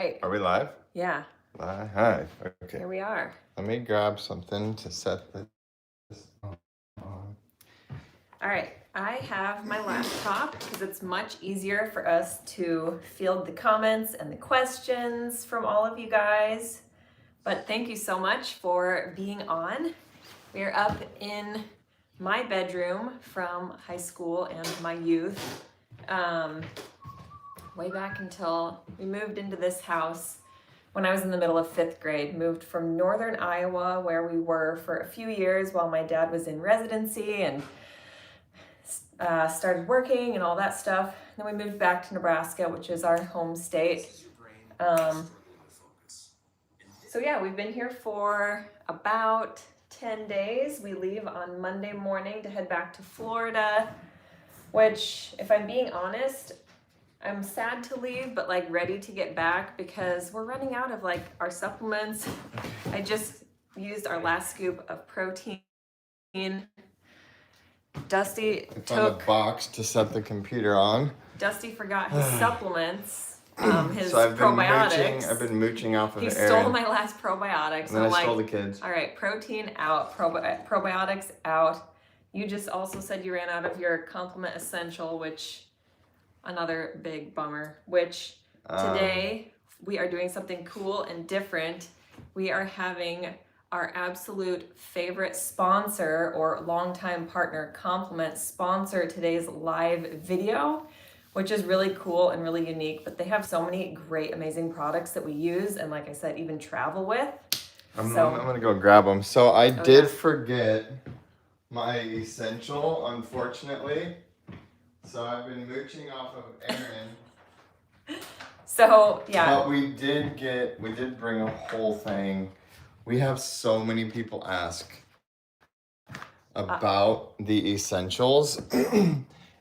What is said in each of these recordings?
Are we live? Yeah. Hi. Okay. Here we are. Let me grab something to set this on. All right. I have my laptop because it's much easier for us to field the comments and the questions from all of you guys. But thank you so much for being on. We're up in my bedroom from high school and my youth. Way back until we moved into this house when I was in the middle of 5th grade, moved from northern Iowa, where we were for a few years while my dad was in residency and started working and all that stuff. Then we moved back to Nebraska, which is our home state. So yeah, we've been here for about 10 days. We leave on Monday morning to head back to Florida, which, if I'm being honest, I'm sad to leave, but like ready to get back because we're running out of like our supplements. I just used our last scoop of protein. Dusty I found took a box to set the computer on. Dusty forgot his supplements, his So I've probiotics. been mooching off of He Erin. stole my last probiotics. And then I stole the kids. All right, protein out, probiotics out. You just also said you ran out of your Complement Essential, which another big bummer. Which today we are doing something cool and different. We are having our absolute favorite sponsor or longtime partner, Complement, sponsor today's live video, which is really cool and really unique. But they have so many great, amazing products that we use and, like I said, even travel with. I'm gonna go grab them. So I did forget my essential, unfortunately. So I've been mooching off of Erin. So yeah. But we did bring a whole thing. We have so many people ask about the essentials,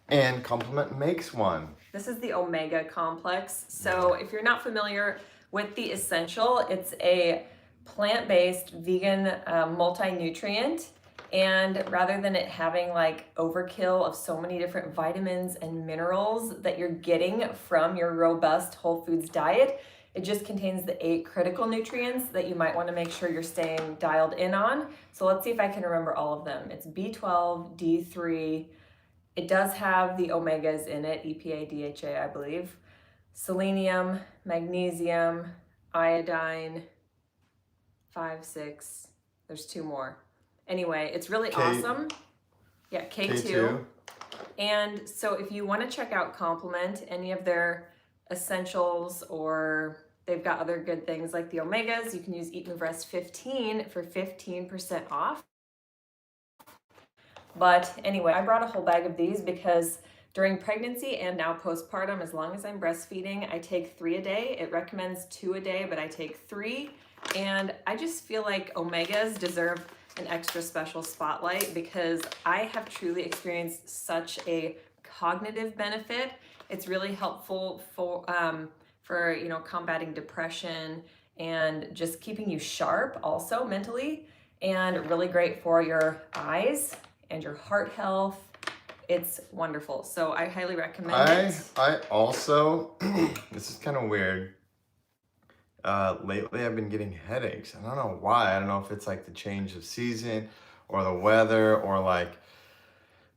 and Complement makes one. This is the Omega Complex. So if you're not familiar with the Essential, it's a plant-based vegan multi-nutrient. And rather than it having like overkill of so many different vitamins and minerals that you're getting from your robust whole foods diet, it just contains the 8 critical nutrients that you might want to make sure you're staying dialed in on. So let's see if I can remember all of them. It's B12, D3. It does have the omegas in it, EPA, DHA, I believe. Selenium, magnesium, iodine, 5, 6. There's 2 more. Anyway, it's really awesome. Yeah, K2. And so if you want to check out Complement, any of their essentials, or they've got other good things like the omegas, you can use EatMoveRest 15 for 15% off. But anyway, I brought a whole bag of these because during pregnancy and now postpartum, as long as I'm breastfeeding, I take 3 a day. It recommends 2 a day, but I take 3. And I just feel like omegas deserve an extra special spotlight because I have truly experienced such a cognitive benefit. It's really helpful for combating depression and just keeping you sharp also mentally, and really great for your eyes and your heart health. It's wonderful. So I highly recommend it. I also, this is kind of weird. Lately I've been getting headaches. I don't know why. I don't know if it's like the change of season or the weather or like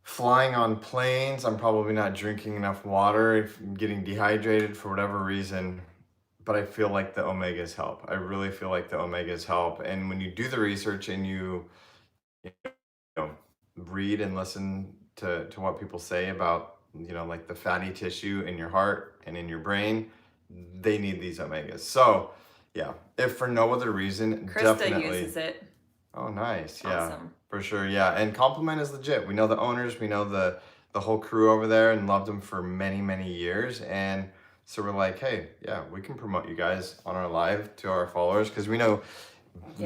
flying on planes. I'm probably not drinking enough water, if I'm getting dehydrated for whatever reason, but I feel like the omegas help. I really feel like the omegas help. And when you do the research and you read and listen to what people say about, like the fatty tissue in your heart and in your brain, they need these omegas. So yeah, if for no other reason, Krista definitely uses it. Oh, nice. Yeah, Awesome. for sure. Yeah, and Complement is legit. We know the owners, we know the whole crew over there, and loved them for many, many years. And so we're like, hey, yeah, we can promote you guys on our live to our followers because we know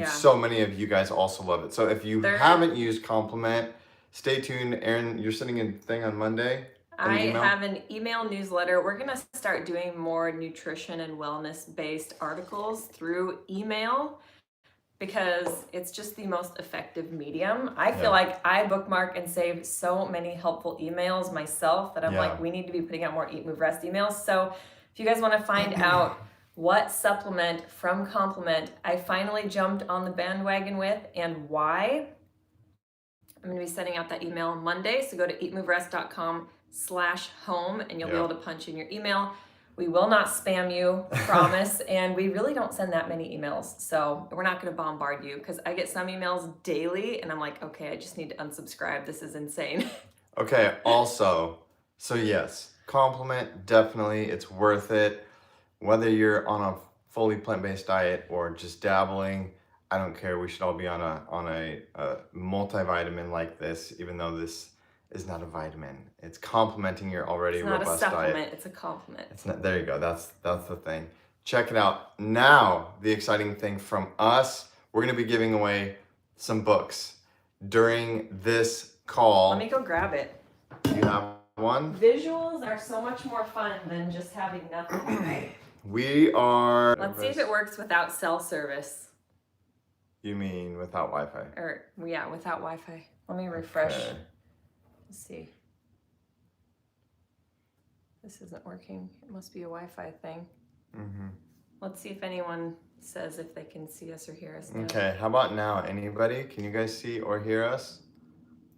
so many of you guys also love it. So if you haven't used Complement, stay tuned. Erin, you're sending a thing on Monday. I have an email newsletter. We're going to start doing more nutrition and wellness based articles through email because it's just the most effective medium. I feel like I bookmark and save so many helpful emails myself that I'm like, we need to be putting out more EatMoveRest emails. So if you guys want to find out what supplement from Complement I finally jumped on the bandwagon with and why. I'm going to be sending out that email on Monday. So go to eatmoverest.com/home and you'll be able to punch in your email. We will not spam you, promise. And we really don't send that many emails. So we're not going to bombard you because I get some emails daily and I'm like, okay, I just need to unsubscribe. This is insane. Okay, also, so yes, Complement, definitely, it's worth it. Whether you're on a fully plant-based diet or just dabbling, I don't care. We should all be on a multivitamin like this, even though this is not a vitamin. It's complementing your already It's not robust a supplement, diet. it's a compliment. It's not. There you go. That's the thing. Check it out. Now, the exciting thing from us, we're gonna be giving away some books during this call. Let me go grab it. You have one? Visuals are so much more fun than just having nothing, right? We are. Let's see if it works without cell service. You mean without Wi-Fi? Or, yeah, without Wi-Fi. Let me refresh. Okay. Let's see. This isn't working. It must be a Wi-Fi thing. Mm-hmm. Let's see if anyone says if they can see us or hear us now. Okay, how about now? Anybody? Can you guys see or hear us?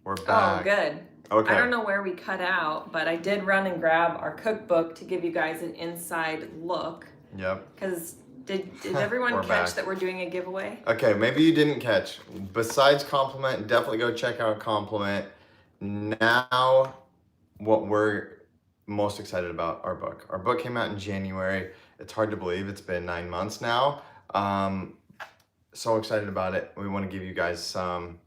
We're back. Oh, good. Okay. I don't know where we cut out, but I did run and grab our cookbook to give you guys an inside look. Yep. Because did everyone We're catch back. that we're doing a giveaway? Okay, maybe you didn't catch. Besides Complement, definitely go check out Complement. Now, what we're most excited about, our book. Our book came out in January. It's hard to believe it's been 9 months now. So excited about it. We want to give you guys some.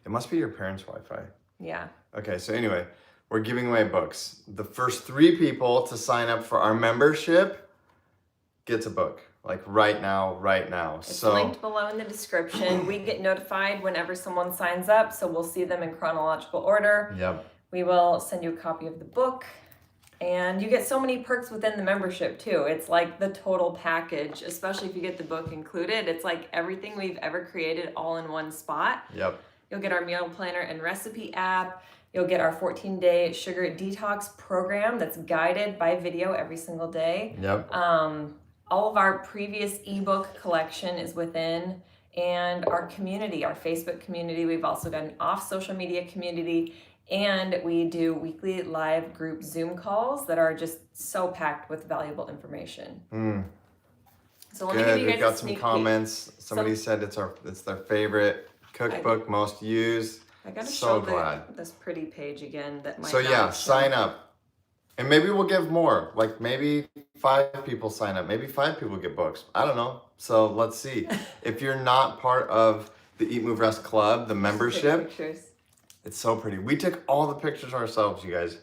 It must be your parents' Wi-Fi. Yeah. Okay, so anyway, we're giving away books. The first 3 people to sign up for our membership gets a book. Like right now. It's linked below in the description. We get notified whenever someone signs up, so we'll see them in chronological order. Yep. We will send you a copy of the book. And you get so many perks within the membership too. It's like the total package, especially if you get the book included. It's like everything we've ever created all in one spot. Yep. You'll get our meal planner and recipe app. You'll get our 14-day sugar detox program that's guided by video every single day. Yep. All of our previous ebook collection is within, and our community, our Facebook community. We've also got an off social media community, and we do weekly live group Zoom calls that are just so packed with valuable information. So let me give you guys We've got a some sneak comments. Somebody said it's their favorite cookbook, most used. I gotta So show glad. this pretty page again that might So not yeah, have shown. sign up. And maybe we'll give more. Like maybe 5 people sign up. Maybe 5 people get books. I don't know. So let's see. If you're not part of the Eat Move Rest Club, the membership, Pictures. it's so pretty. We took all the pictures ourselves, you guys.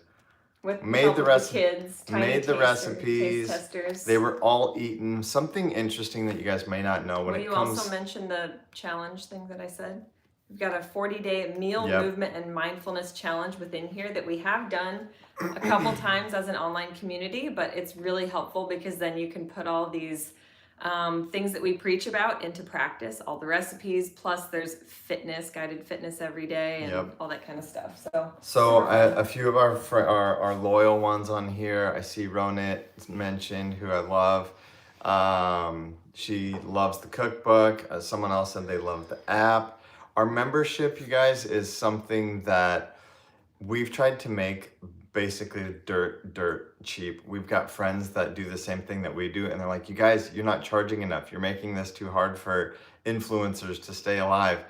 With Made help the with rest- kids, tiny made the taste recipes. testers. They were all eaten. Something interesting that you guys may not know when Will it you comes. also mention the challenge thing that I said? We've got a 40-day meal Yep. movement and mindfulness challenge within here that we have done a couple times as an online community, but it's really helpful because then you can put all these things that we preach about into practice, all the recipes, plus there's fitness, guided fitness every day, and Yep. all that kind of stuff. So a few of our loyal ones on here. I see Ronit mentioned, who I love. She loves the cookbook. Someone else said they love the app. Our membership, you guys, is something that we've tried to make basically dirt cheap. We've got friends that do the same thing that we do, and they're like, you guys, you're not charging enough. You're making this too hard for influencers to stay alive.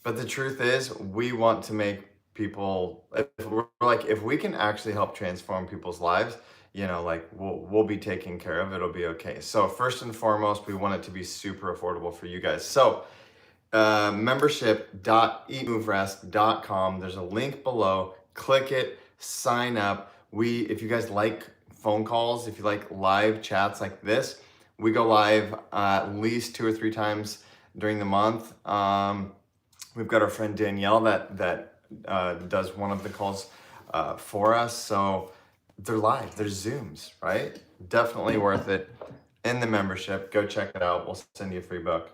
But the truth is, we want to make people, if we can actually help transform people's lives, you know, like we'll be taken care of. It'll be okay. So first and foremost, we want it to be super affordable for you guys. So membership.eatmoverest.com. There's a link below. Click it, sign up. If you guys like phone calls, if you like live chats like this, we go live at least 2 or 3 times during the month. We've got our friend Danielle that does one of the calls for us. So they're live, they're Zooms, right? Definitely worth it. In the membership, go check it out. We'll send you a free book.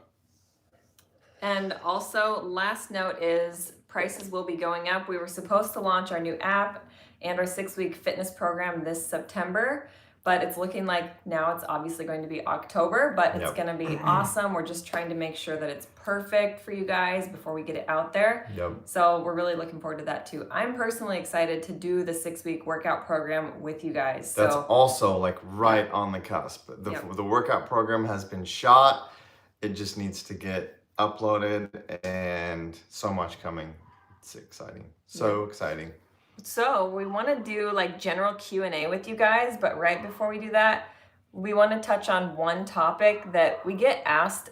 And also, last note is prices will be going up. We were supposed to launch our new app and our 6-week fitness program this September. But it's looking like now it's obviously going to be October, but it's Yep. going to be awesome. We're just trying to make sure that it's perfect for you guys before we get it out there. Yep. So we're really looking forward to that too. I'm personally excited to do the 6-week workout program with you guys. That's So also like right on the cusp. The workout program has been shot. It just needs to get uploaded, and so much coming. It's exciting. So exciting. So we want to do like general Q&A with you guys, but right before we do that, we want to touch on one topic that we get asked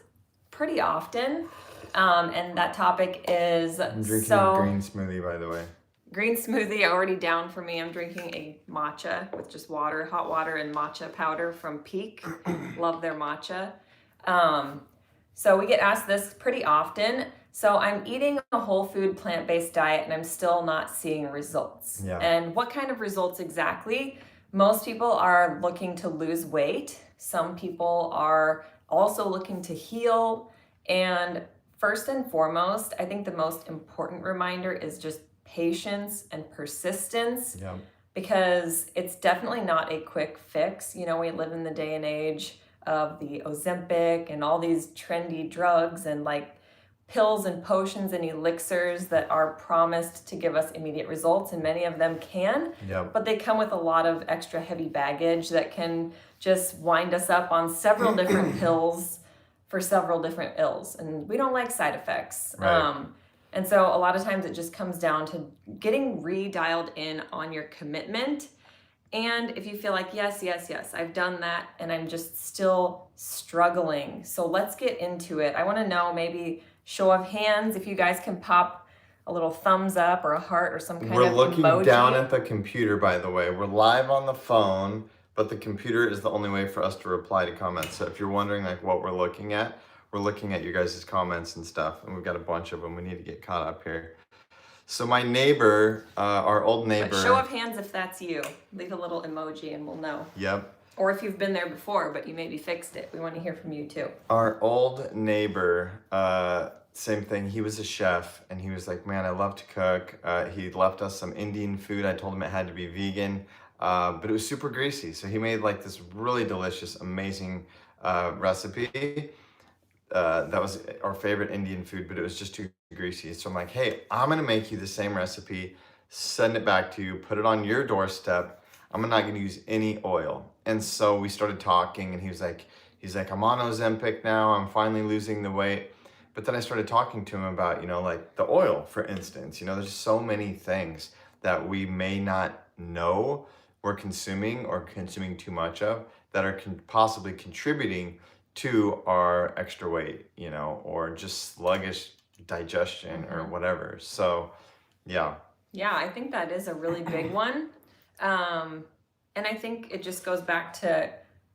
pretty often, and that topic is I'm drinking a green smoothie, by the way. Green smoothie already down for me. I'm drinking a matcha with just water, hot water, and matcha powder from Peak. Love their matcha. So we get asked this pretty often. So I'm eating a whole food plant-based diet and I'm still not seeing results. Yeah. And what kind of results exactly? Most people are looking to lose weight. Some people are also looking to heal. And first and foremost, I think the most important reminder is just patience and persistence. Yeah. Because it's definitely not a quick fix. You know, we live in the day and age of the Ozempic and all these trendy drugs and like pills and potions and elixirs that are promised to give us immediate results, and many of them can, but they come with a lot of extra heavy baggage that can just wind us up on several different pills for several different ills, and we don't like side effects. Right. And so a lot of times it just comes down to getting re-dialed in on your commitment. And if you feel like, yes, I've done that and I'm just still struggling. So let's get into it. I want to know, maybe show of hands, if you guys can pop a little thumbs up or a heart or some kind of emoji. We're looking down at the computer, by the way. We're live on the phone, but the computer is the only way for us to reply to comments. So if you're wondering like what we're looking at your guys' comments and stuff, and we've got a bunch of them. We need to get caught up here. So my neighbor, our old neighbor. But show of hands if that's you. Leave a little emoji and we'll know. Yep. Or if you've been there before, but you maybe fixed it. We want to hear from you too. Our old neighbor, same thing. He was a chef, and he was like, man, I love to cook. He left us some Indian food. I told him it had to be vegan, but it was super greasy. So he made like this really delicious, amazing recipe. That was our favorite Indian food, but it was just too greasy. So I'm like, hey, I'm gonna make you the same recipe, send it back to you, put it on your doorstep. I'm not gonna use any oil. And so we started talking, and he's like, I'm on Ozempic now. I'm finally losing the weight. But then I started talking to him about, like the oil, for instance. There's so many things that we may not know we're consuming or consuming too much of that are possibly contributing to our extra weight, or just sluggish digestion or whatever. So, yeah. Yeah, I think that is a really big one. And I think it just goes back to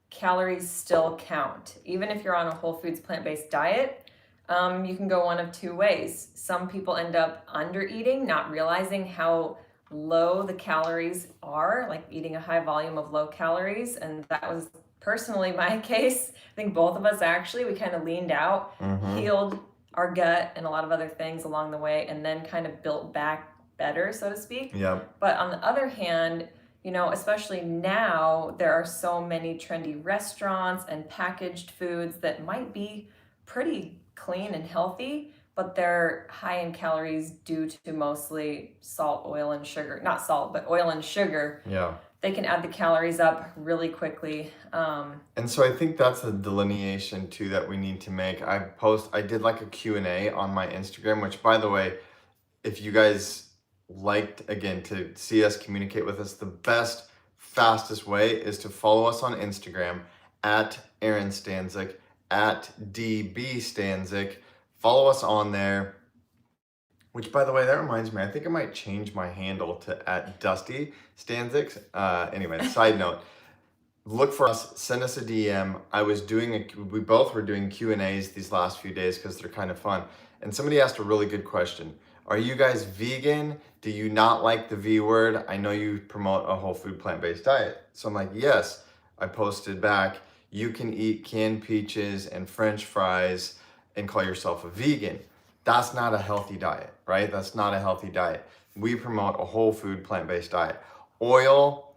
calories still count. Even if you're on a whole foods plant-based diet, you can go one of two ways. Some people end up under eating, not realizing how low the calories are, like eating a high volume of low calories. And that was personally my case. I think both of us actually, we kind of leaned out, healed our gut and a lot of other things along the way, and then kind of built back better, so to speak. Yeah. But on the other hand, especially now, there are so many trendy restaurants and packaged foods that might be pretty clean and healthy, but they're high in calories due to mostly salt, oil, and sugar. Not salt, but oil and sugar. Yeah. They can add the calories up really quickly. And so I think that's a delineation too that we need to make. I did like a Q&A on my Instagram, which, by the way, if you guys liked, again, to see us, communicate with us, the best, fastest way is to follow us on Instagram at Erin Stanzik, at DB Stanzik. Follow us on there. Which, by the way, that reminds me, I think I might change my handle to at Dusty Stanzik. Anyway, side note, look for us, send us a DM. We both were doing Q&As these last few days because they're kind of fun. And somebody asked a really good question. Are you guys vegan? Do you not like the V word? I know you promote a whole food plant-based diet. So I'm like, yes. I posted back, you can eat canned peaches and French fries and call yourself a vegan. That's not a healthy diet, right? That's not a healthy diet. We promote a whole food plant-based diet. Oil,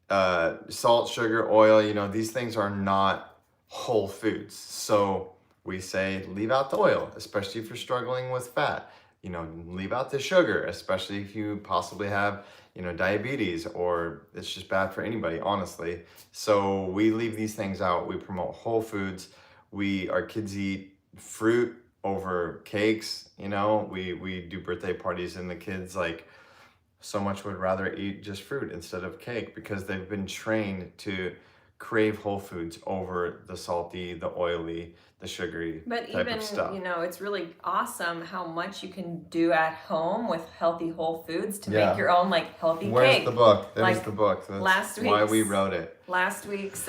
salt, sugar, oil, you know, these things are not whole foods. So we say leave out the oil, especially if you're struggling with fat. You know, leave out the sugar, especially if you possibly have, you know, diabetes, or it's just bad for anybody, honestly. So we leave these things out. We promote whole foods. Our kids eat fruit over cakes, you know. We do birthday parties and the kids like so much would rather eat just fruit instead of cake because they've been trained to crave whole foods over the salty, the oily, the sugary But type even, of stuff. you know, it's really awesome how much you can do at home with healthy whole foods to Yeah. make your own like healthy Where's cake. the book? There's Like the book. That's last why we week's- wrote it. Last week's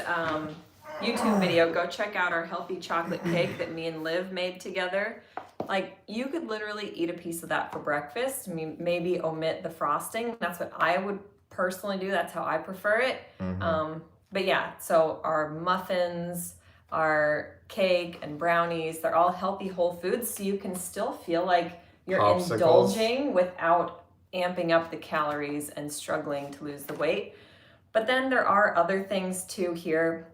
YouTube video, go check out our healthy chocolate cake that me and Liv made together. Like, you could literally eat a piece of that for breakfast. I mean, maybe omit the frosting. That's what I would personally do. That's how I prefer it. But yeah, so our muffins, our cake and brownies, they're all healthy whole foods, so you can still feel like you're Popsicles. indulging without amping up the calories and struggling to lose the weight. But then there are other things too here.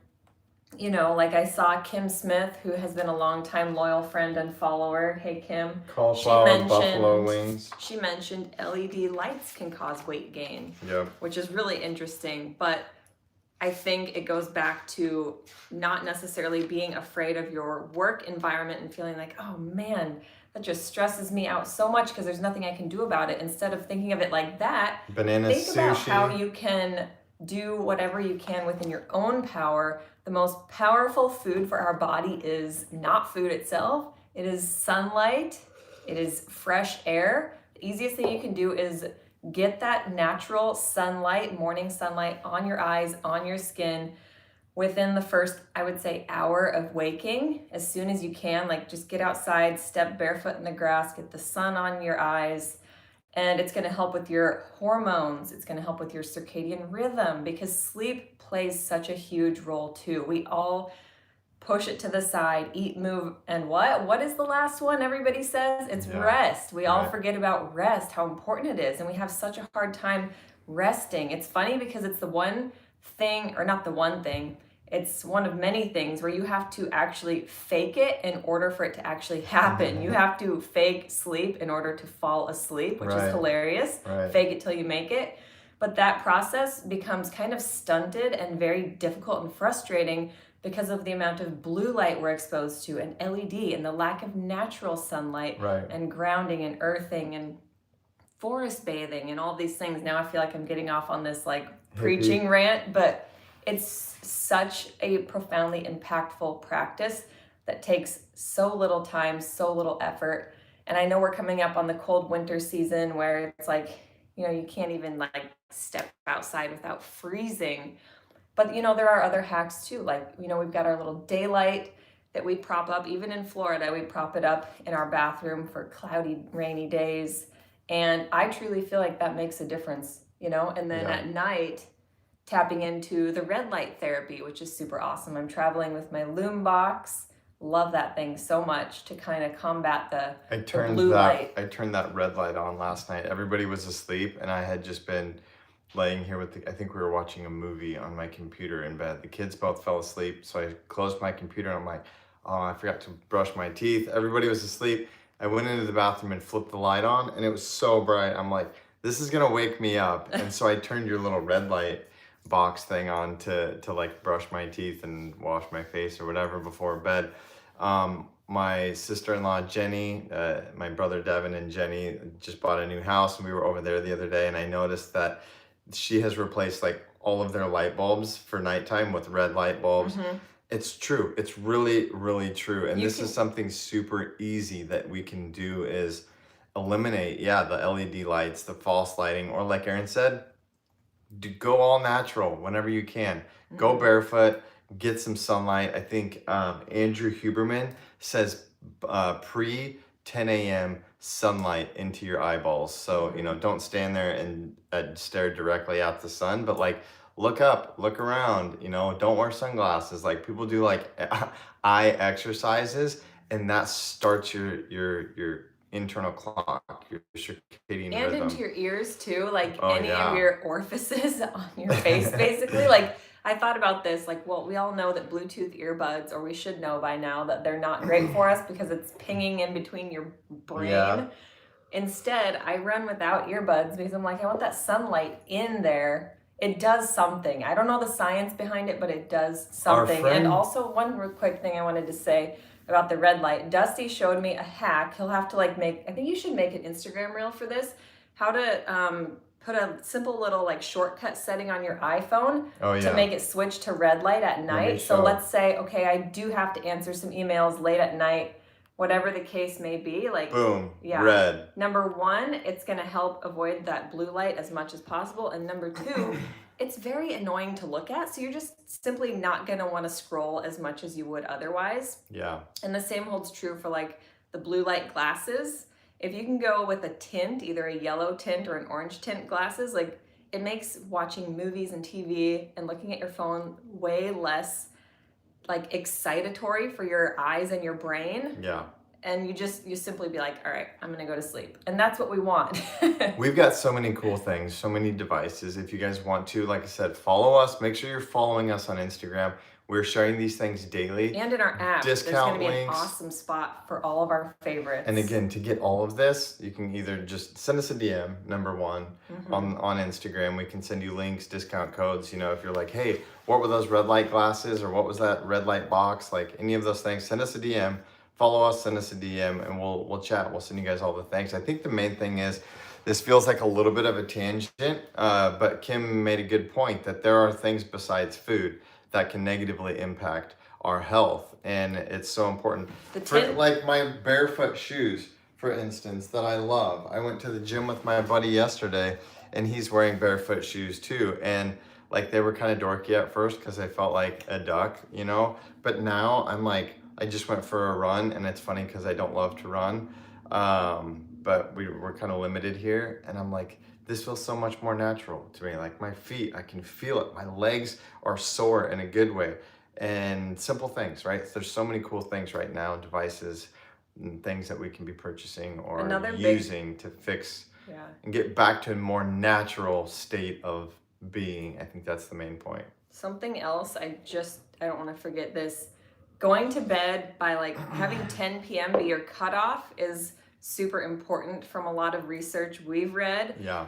You know, like I saw Kim Smith, who has been a longtime loyal friend and follower. Hey, Kim. Cauliflower, buffalo wings. She mentioned LED lights can cause weight gain, Yep. which is really interesting. But I think it goes back to not necessarily being afraid of your work environment and feeling like, oh man, that just stresses me out so much because there's nothing I can do about it. Instead of thinking of it like that, Banana think about sushi. how you can do whatever you can within your own power. The most powerful food for our body is not food itself. It is sunlight. It is fresh air. The easiest thing you can do is get that natural sunlight, morning sunlight on your eyes, on your skin within the first, I would say, hour of waking. As soon as you can, like just get outside, step barefoot in the grass, get the sun on your eyes. And it's going to help with your hormones. It's going to help with your circadian rhythm because sleep plays such a huge role too. We all push it to the side, eat, move, and what? What is the last one everybody says? It's rest. We all forget about rest, how important it is. And we have such a hard time resting. It's funny because it's the one thing, or not the one thing, it's one of many things where you have to actually fake it in order for it to actually happen. You have to fake sleep in order to fall asleep, which is hilarious. Fake it till you make it. But that process becomes kind of stunted and very difficult and frustrating because of the amount of blue light we're exposed to and LED and the lack of natural sunlight and grounding and earthing and forest bathing and all these things. Now I feel like I'm getting off on this like preaching rant, but it's such a profoundly impactful practice that takes so little time, so little effort. And I know we're coming up on the cold winter season where it's like, you know, you can't even like step outside without freezing. But, you know, there are other hacks too. Like, you know, we've got our little daylight that we prop up. Even in Florida, we prop it up in our bathroom for cloudy, rainy days. And I truly feel like that makes a difference, you know? And then at night, tapping into the red light therapy, which is super awesome. I'm traveling with my Loom box. Love that thing so much to kind of combat the blue light. I turned that red light on last night. Everybody was asleep and I had just been laying here I think we were watching a movie on my computer in bed. The kids both fell asleep, so I closed my computer and I'm like, oh, I forgot to brush my teeth. Everybody was asleep. I went into the bathroom and flipped the light on and it was so bright. I'm like, this is gonna wake me up. And so I turned your little red light box thing on to like brush my teeth and wash my face or whatever before bed. My sister-in-law Jenny, my brother Devin and Jenny just bought a new house and we were over there the other day and I noticed that she has replaced like all of their light bulbs for nighttime with red light bulbs. It's true. It's really, really true. And this is something super easy that we can do is eliminate, the LED lights, the false lighting, or like Erin said, go all natural whenever you can. Go barefoot, get some sunlight. I think Andrew Huberman says pre 10 a.m. sunlight into your eyeballs. So, you know, don't stand there and stare directly at the sun, but like look up, look around, you know, don't wear sunglasses. Like people do like eye exercises and that starts your internal clock, your circadian And rhythm. into your ears too, like Oh any of yeah. your orifices on your face, basically. Like, I thought about this, like, well, we all know that Bluetooth earbuds, or we should know by now that they're not great for us because it's pinging in between your Yeah. brain. Instead, I run without earbuds because I'm like, I want that sunlight in there. It does something. I don't know the science behind it, but it does Our something. And friend, also, one real quick thing I wanted to say about the red light. Dusty showed me a hack. He'll have to like make, I think you should make an Instagram reel for this, how to put a simple little like shortcut setting on your iPhone oh to yeah, make it switch to red light at let me night. So show. let's say, okay, I do have to answer some emails late at night, whatever the case may be. Like, Boom, yeah. red. Number one, it's going to help avoid that blue light as much as possible. And number two, it's very annoying to look at. So you're just simply not going to want to scroll as much as you would otherwise. Yeah. And the same holds true for like the blue light glasses. If you can go with a tint, either a yellow tint or an orange tint glasses, like it makes watching movies and TV and looking at your phone way less like excitatory for your eyes and your brain. Yeah. And you simply be like, all right, I'm gonna go to sleep. And that's what we want. We've got so many cool things, so many devices. If you guys want to, like I said, follow us. Make sure you're following us on Instagram. We're sharing these things daily. And in our app, Discount there's gonna be links. an awesome spot for all of our favorites. And again, to get all of this, you can either just send us a DM, number one, on Instagram. We can send you links, discount codes. You know, if you're like, hey, what were those red light glasses, or what was that red light box? Like any of those things, send us a DM. Follow us, send us a DM, and we'll chat. We'll send you guys all the things. I think the main thing is, this feels like a little bit of a tangent, but Kim made a good point that there are things besides food that can negatively impact our health, and it's so important. Like my barefoot shoes, for instance, that I love. I went to the gym with my buddy yesterday, and he's wearing barefoot shoes too, and like they were kind of dorky at first because I felt like a duck, you know, but now I'm like, I just went for a run, and it's funny because I don't love to run, but we're kind of limited here, and I'm like, this feels so much more natural to me. Like my feet, I can feel it. My legs are sore in a good way, and simple things, right? There's so many cool things right now, devices and things that we can be purchasing or using to fix and get back to a more natural state of being. I think that's the main point. Something else, I don't want to forget this. Going to bed by like having 10 p.m. be your cutoff is super important from a lot of research we've read. Yeah.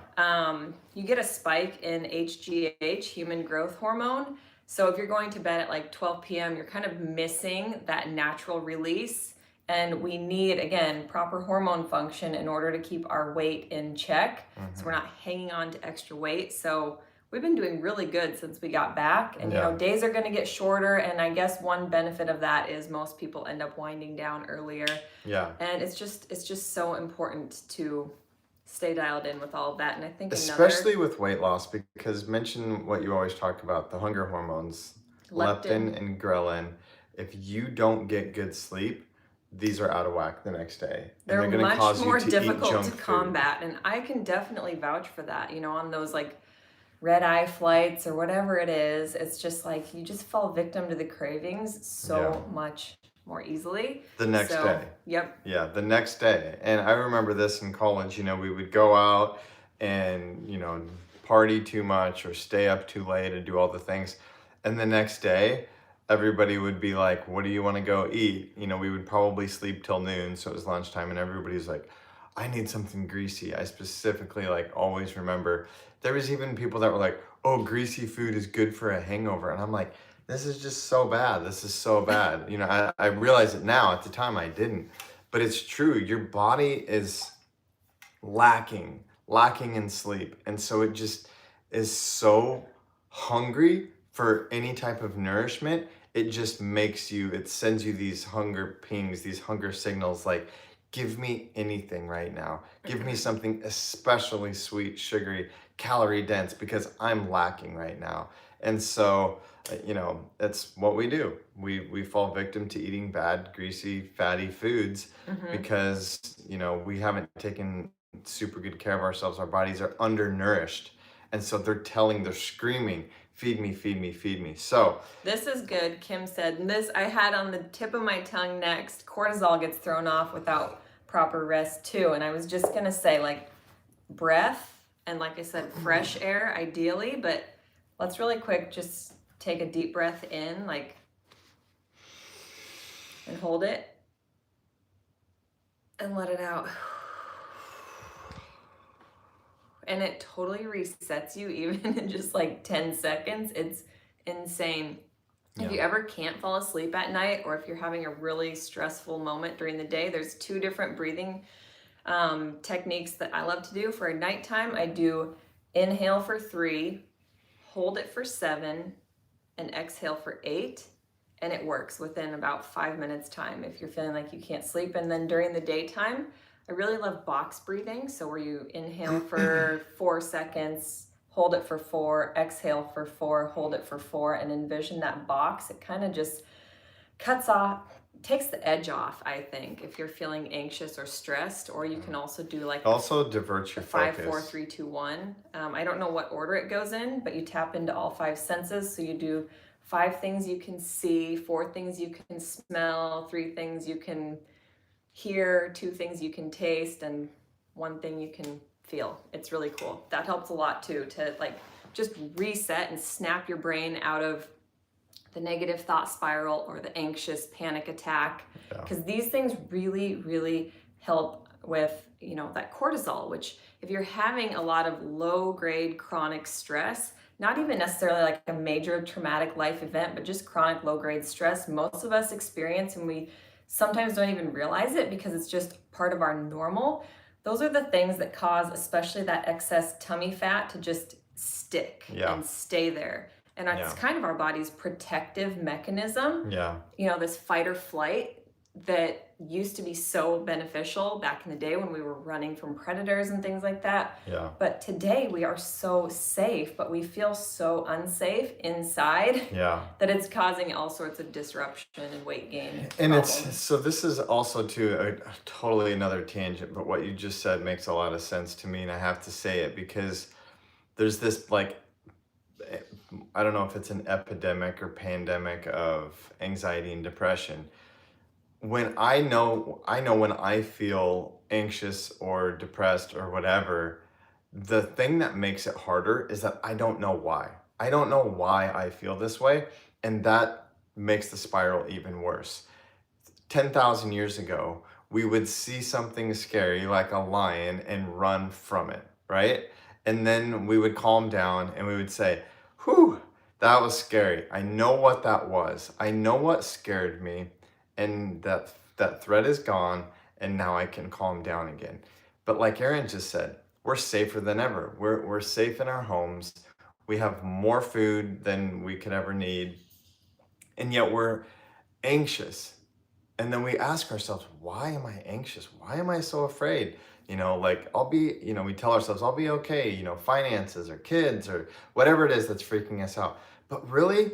You get a spike in HGH, human growth hormone. So if you're going to bed at like 12 p.m., you're kind of missing that natural release. And we need, again, proper hormone function in order to keep our weight in check. So we're not hanging on to extra weight. So we've been doing really good since we got back, and you know, days are going to get shorter, and I guess one benefit of that is most people end up winding down earlier. Yeah. And it's just so important to stay dialed in with all of that. And I think especially with weight loss, because mention what you always talk about, the hunger hormones, leptin and ghrelin. If you don't get good sleep, these are out of whack the next day. They're going to much cause more you to difficult to food. combat, and I can definitely vouch for that. You know, on those like red eye flights or whatever it is, it's just like you just fall victim to the cravings so much more easily. The next day. Yep. Yeah, the next day. And I remember this in college, you know, we would go out and, you know, party too much or stay up too late and do all the things. And the next day, everybody would be like, what do you want to go eat? You know, we would probably sleep till noon, so it was lunchtime, and everybody's like, I need something greasy. I specifically like always remember there was even people that were like, oh, greasy food is good for a hangover. And I'm like, this is just so bad. This is so bad. You know, I realize it now. At the time I didn't, but it's true. Your body is lacking in sleep. And so it just is so hungry for any type of nourishment. It just makes you, it sends you these hunger pings, these hunger signals like, give me anything right now. Give me something especially sweet, sugary, calorie dense, because I'm lacking right now. And so, you know, that's what we do. We fall victim to eating bad, greasy, fatty foods because, you know, we haven't taken super good care of ourselves. Our bodies are undernourished. And so they're screaming, feed me, feed me, feed me. So this is good. Kim said, and this I had on the tip of my tongue next. Cortisol gets thrown off without proper rest too. And I was just gonna say, like, breath and, like I said, fresh air ideally, but let's really quick just take a deep breath in, like, and hold it and let it out. And it totally resets you even in just like 10 seconds. It's insane. If you Yeah. ever can't fall asleep at night, or if you're having a really stressful moment during the day, there's 2 different breathing techniques that I love to do. For nighttime, I do inhale for 3, hold it for 7, and exhale for 8. And it works within about 5 minutes time if you're feeling like you can't sleep. And then during the daytime, I really love box breathing. So where you inhale for 4 seconds, hold it for 4, exhale for 4, hold it for 4, and envision that box. It kind of just cuts off, takes the edge off, I think, if you're feeling anxious or stressed. Or you can also do like Also diverts your 5, focus. 4, 3, 2, 1. I don't know what order it goes in, but you tap into all 5 senses. So you do 5 things you can see, 4 things you can smell, 3 things you can hear, 2 things you can taste, and 1 thing you can feel. It's really cool. That helps a lot too, to like just reset and snap your brain out of the negative thought spiral or the anxious panic attack, because these things really, really help with, you know, that cortisol, which if you're having a lot of low grade chronic stress, not even necessarily like a major traumatic life event, but just chronic low grade stress, most of us experience, and we sometimes don't even realize it because it's just part of our normal. Those are the things that cause especially that excess tummy fat to just stick and stay there. And it's kind of our body's protective mechanism. Yeah. You know, this fight or flight that used to be so beneficial back in the day when we were running from predators and things like that. Yeah. But today we are so safe, but we feel so unsafe inside that it's causing all sorts of disruption and weight gain. And problems. it's, so this is also too a totally another tangent, but what you just said makes a lot of sense to me, and I have to say it because there's this, like, I don't know if it's an epidemic or pandemic of anxiety and depression. When I know when I feel anxious or depressed or whatever, the thing that makes it harder is that I don't know why. I don't know why I feel this way, and that makes the spiral even worse. 10,000 years ago, we would see something scary like a lion and run from it, right? And then we would calm down and we would say, whew, that was scary. I know what that was. I know what scared me, and that threat is gone, and now I can calm down again. But like Erin just said, we're safer than ever. We're safe in our homes. We have more food than we could ever need, and yet we're anxious. And then we ask ourselves, why am I anxious? Why am I so afraid? You know, like we tell ourselves, I'll be okay, finances or kids or whatever it is that's freaking us out. But really,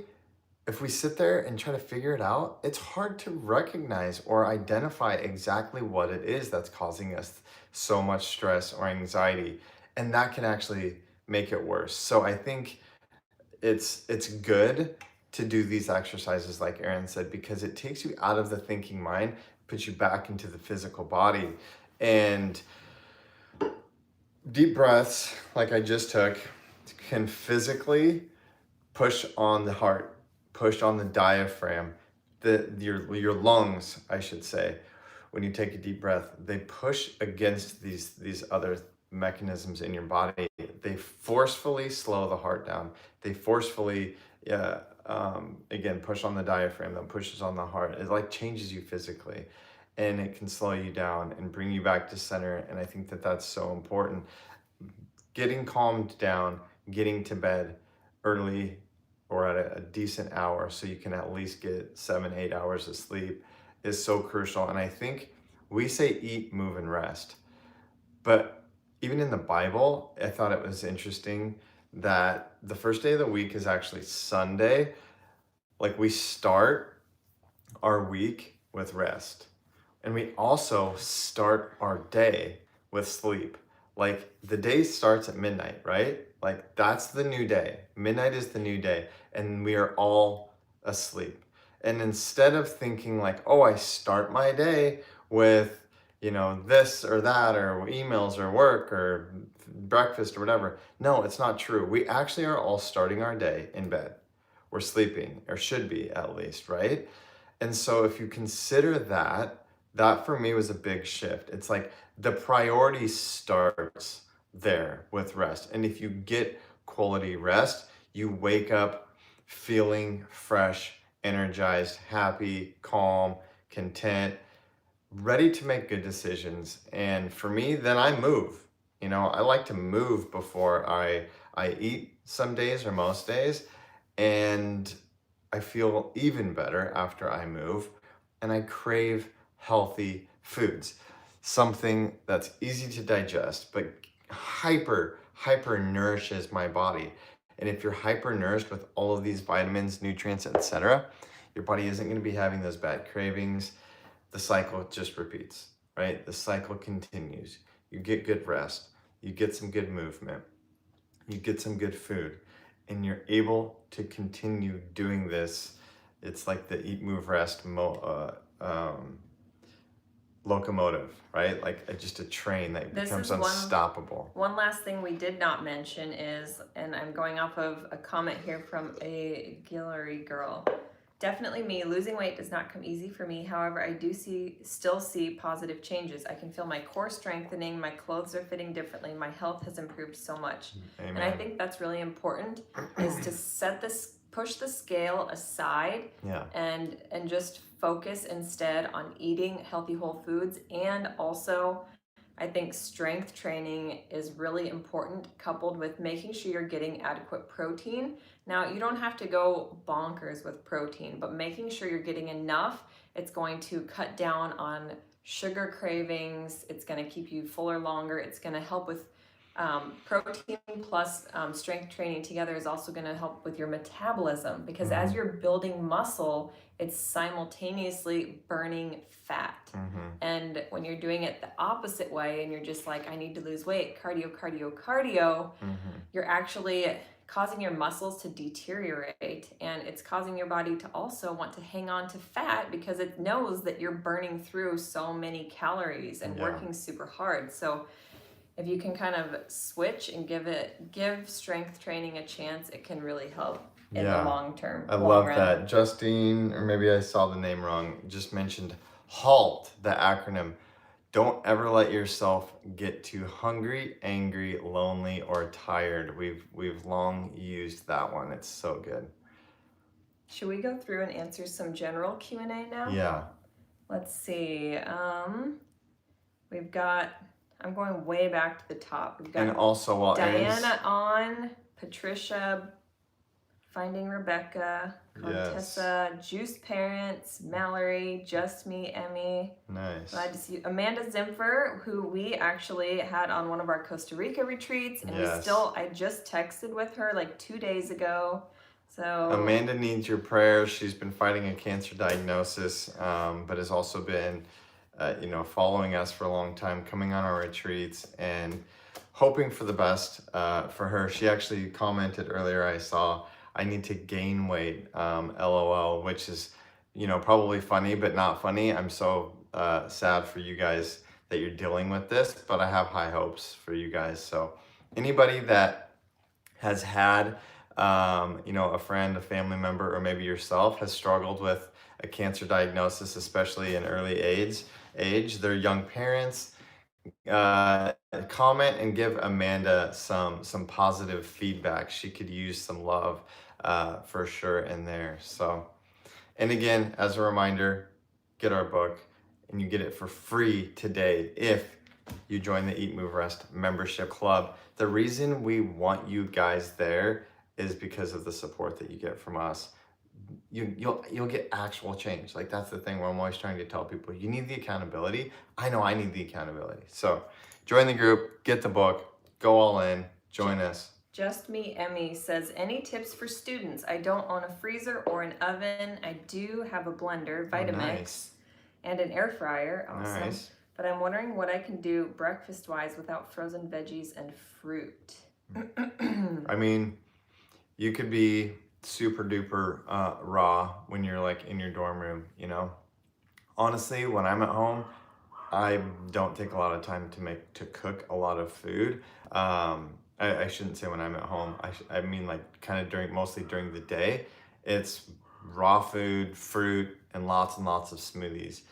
if we sit there and try to figure it out, it's hard to recognize or identify exactly what it is that's causing us so much stress or anxiety. And that can actually make it worse. So I think it's good to do these exercises like Erin said, because it takes you out of the thinking mind, puts you back into the physical body. And deep breaths, like I just took, can physically push on the heart, push on the diaphragm, your lungs, I should say. When you take a deep breath, they push against these other mechanisms in your body. They forcefully slow the heart down. They forcefully, again, push on the diaphragm, that pushes on the heart. It like changes you physically, and it can slow you down and bring you back to center. And I think that that's so important. Getting calmed down, getting to bed early or at a decent hour so you can at least get 7-8 hours of sleep is so crucial. And I think we say eat, move, and rest. But even in the Bible, I thought it was interesting that the first day of the week is actually Sunday. Like, we start our week with rest. And we also start our day with sleep. Like, the day starts at midnight, right? Like, that's the new day. Midnight is the new day, and we are all asleep. And instead of thinking like, oh, I start my day with, this or that, or emails or work or breakfast or whatever. No, it's not true. We actually are all starting our day in bed. We're sleeping, or should be at least, right? And so if you consider that, that for me was a big shift. It's like the priority starts there with rest. And if you get quality rest, you wake up feeling fresh, energized, happy, calm, content, ready to make good decisions. And for me, then I move. I like to move before I eat some days or most days. And I feel even better after I move. And I crave healthy foods. Something that's easy to digest, but hyper nourishes my body. And if you're hyper nourished with all of these vitamins, nutrients, etc., your body isn't going to be having those bad cravings. The cycle just repeats, right? The cycle continues. You get good rest, you get some good movement, you get some good food, and you're able to continue doing this. It's like the Eat, Move, Rest locomotive, right? Like just a train that becomes unstoppable. One last thing we did not mention is, and I'm going off of a comment here from a Guillory girl. Definitely me, losing weight does not come easy for me. However, I do still see positive changes. I can feel my core strengthening, my clothes are fitting differently, my health has improved so much. Amen. And I think that's really important, is to push the scale aside, and just focus instead on eating healthy whole foods. And also, I think strength training is really important, coupled with making sure you're getting adequate protein. Now, you don't have to go bonkers with protein, but making sure you're getting enough, it's going to cut down on sugar cravings, it's going to keep you fuller longer, it's going to help with protein plus strength training together is also going to help with your metabolism, because as you're building muscle, it's simultaneously burning fat. And when you're doing it the opposite way and you're just like, I need to lose weight, cardio, you're actually causing your muscles to deteriorate, and it's causing your body to also want to hang on to fat because it knows that you're burning through so many calories and working super hard. So if you can kind of switch and give strength training a chance, it can really help in the long term. I love that. Justine, or maybe I saw the name wrong, just mentioned HALT, the acronym. Don't ever let yourself get too hungry, angry, lonely, or tired. We've long used that one. It's so good. Should we go through and answer some general Q&A now? Yeah. Let's see. We've got, I'm going way back to the top. We've got, and also while Diana on, Patricia, Finding Rebecca, Contessa, Juice Parents, Mallory, Just Me, Emmy. Nice. Glad to see you. Amanda Zimfer, who we actually had on one of our Costa Rica retreats, and I just texted with her like 2 days ago. So Amanda needs your prayers. She's been fighting a cancer diagnosis, but has also been, following us for a long time, coming on our retreats, and hoping for the best for her. She actually commented earlier, I saw, I need to gain weight, LOL, which is, probably funny, but not funny. I'm so sad for you guys that you're dealing with this, but I have high hopes for you guys. So anybody that has had, a friend, a family member, or maybe yourself has struggled with a cancer diagnosis, especially in early age, they're young parents, comment and give Amanda some positive feedback. She could use some love for sure in there. So, and again, as a reminder, get our book, and you get it for free today if you join the Eat, Move, Rest membership club. The reason we want you guys there is because of the support that you get from us. You'll get actual change. Like, that's the thing where I'm always trying to tell people, you need the accountability. I know I need the accountability. So join the group, get the book, go all in, join us. Just Me Emmy says, any tips for students? I don't own a freezer or an oven. I do have a blender, Vitamix, and an air fryer. Awesome. Nice. But I'm wondering what I can do breakfast-wise without frozen veggies and fruit. I mean, you could be super duper raw when you're like in your dorm room, Honestly, when I'm at home, I don't take a lot of time to cook a lot of food. I shouldn't say when I'm at home. I mean like kind of mostly during the day. It's raw food, fruit, and lots of smoothies.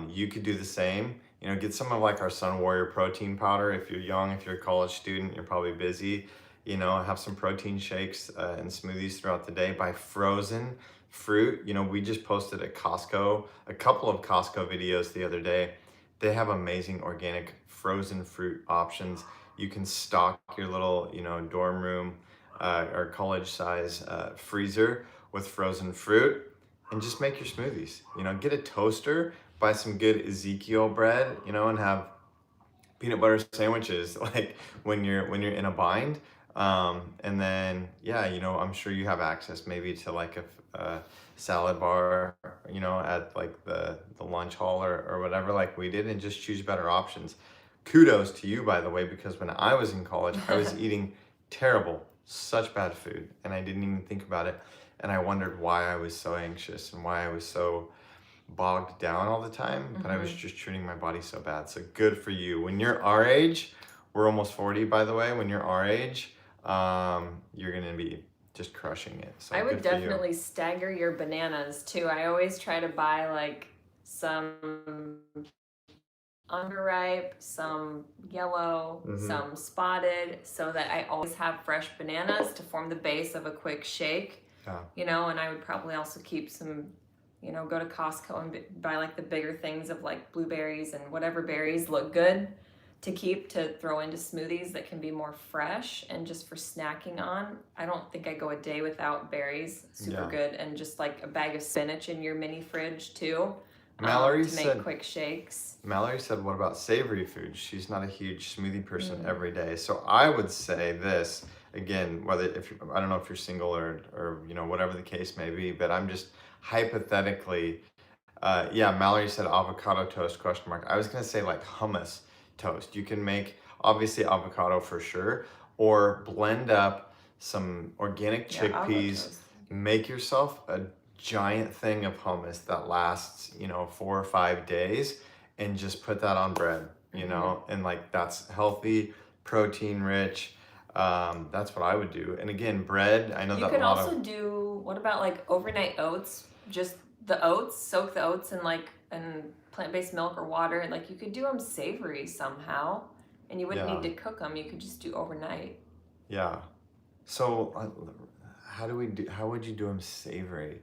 You could do the same. You know, get some of like our Sun Warrior protein powder. If you're young, if you're a college student, you're probably busy. You know, have some protein shakes and smoothies throughout the day. Buy frozen fruit. You know, we just posted at Costco a couple of Costco videos the other day. They have amazing organic frozen fruit options. You can stock your little, you know, dorm room or college size freezer with frozen fruit and just make your smoothies. You know, get a toaster, buy some good Ezekiel bread, you know, and have peanut butter sandwiches like when you're in a bind. And then yeah, you know, I'm sure you have access maybe to like a salad bar, you know, at like the lunch hall or whatever like we did, and just choose better options. Kudos to you, by the way, because when I was in college, I was eating terrible, such bad food, and I didn't even think about it. And I wondered why I was so anxious and why I was so bogged down all the time, but I was just treating my body so bad. So good for you. When you're our age, we're almost 40, by the way. When you're our age, you're gonna be just crushing it. So I would good for you. definitely stagger your bananas too. I always try to buy like some underripe, some yellow, some spotted, so that I always have fresh bananas to form the base of a quick shake. Yeah. You know, and I would probably also keep some, you know, go to Costco and buy like the bigger things of like blueberries and whatever berries look good to keep to throw into smoothies that can be more fresh and just for snacking on. I don't think I go a day without berries. Super good. And just like a bag of spinach in your mini fridge too. Mallory to make said, quick shakes. Mallory said, what about savory food? She's not a huge smoothie person every day. So I would say this, again, I don't know if you're single or you know, whatever the case may be, but I'm just hypothetically, yeah, Mallory said avocado toast, question mark. I was gonna say like hummus toast. You can make, obviously avocado for sure, or blend up some organic chickpeas, make yourself a giant thing of hummus that lasts, you know, 4 or 5 days, and just put that on bread, you know, and like that's healthy, protein rich. That's what I would do. And again, bread, I know You that could a lot also of do, what about like overnight oats? Just the oats, soak the oats in like plant-based milk or water. Like you could do them savory somehow, and you wouldn't need to cook them. You could just do overnight. Yeah. So how would you do them savory?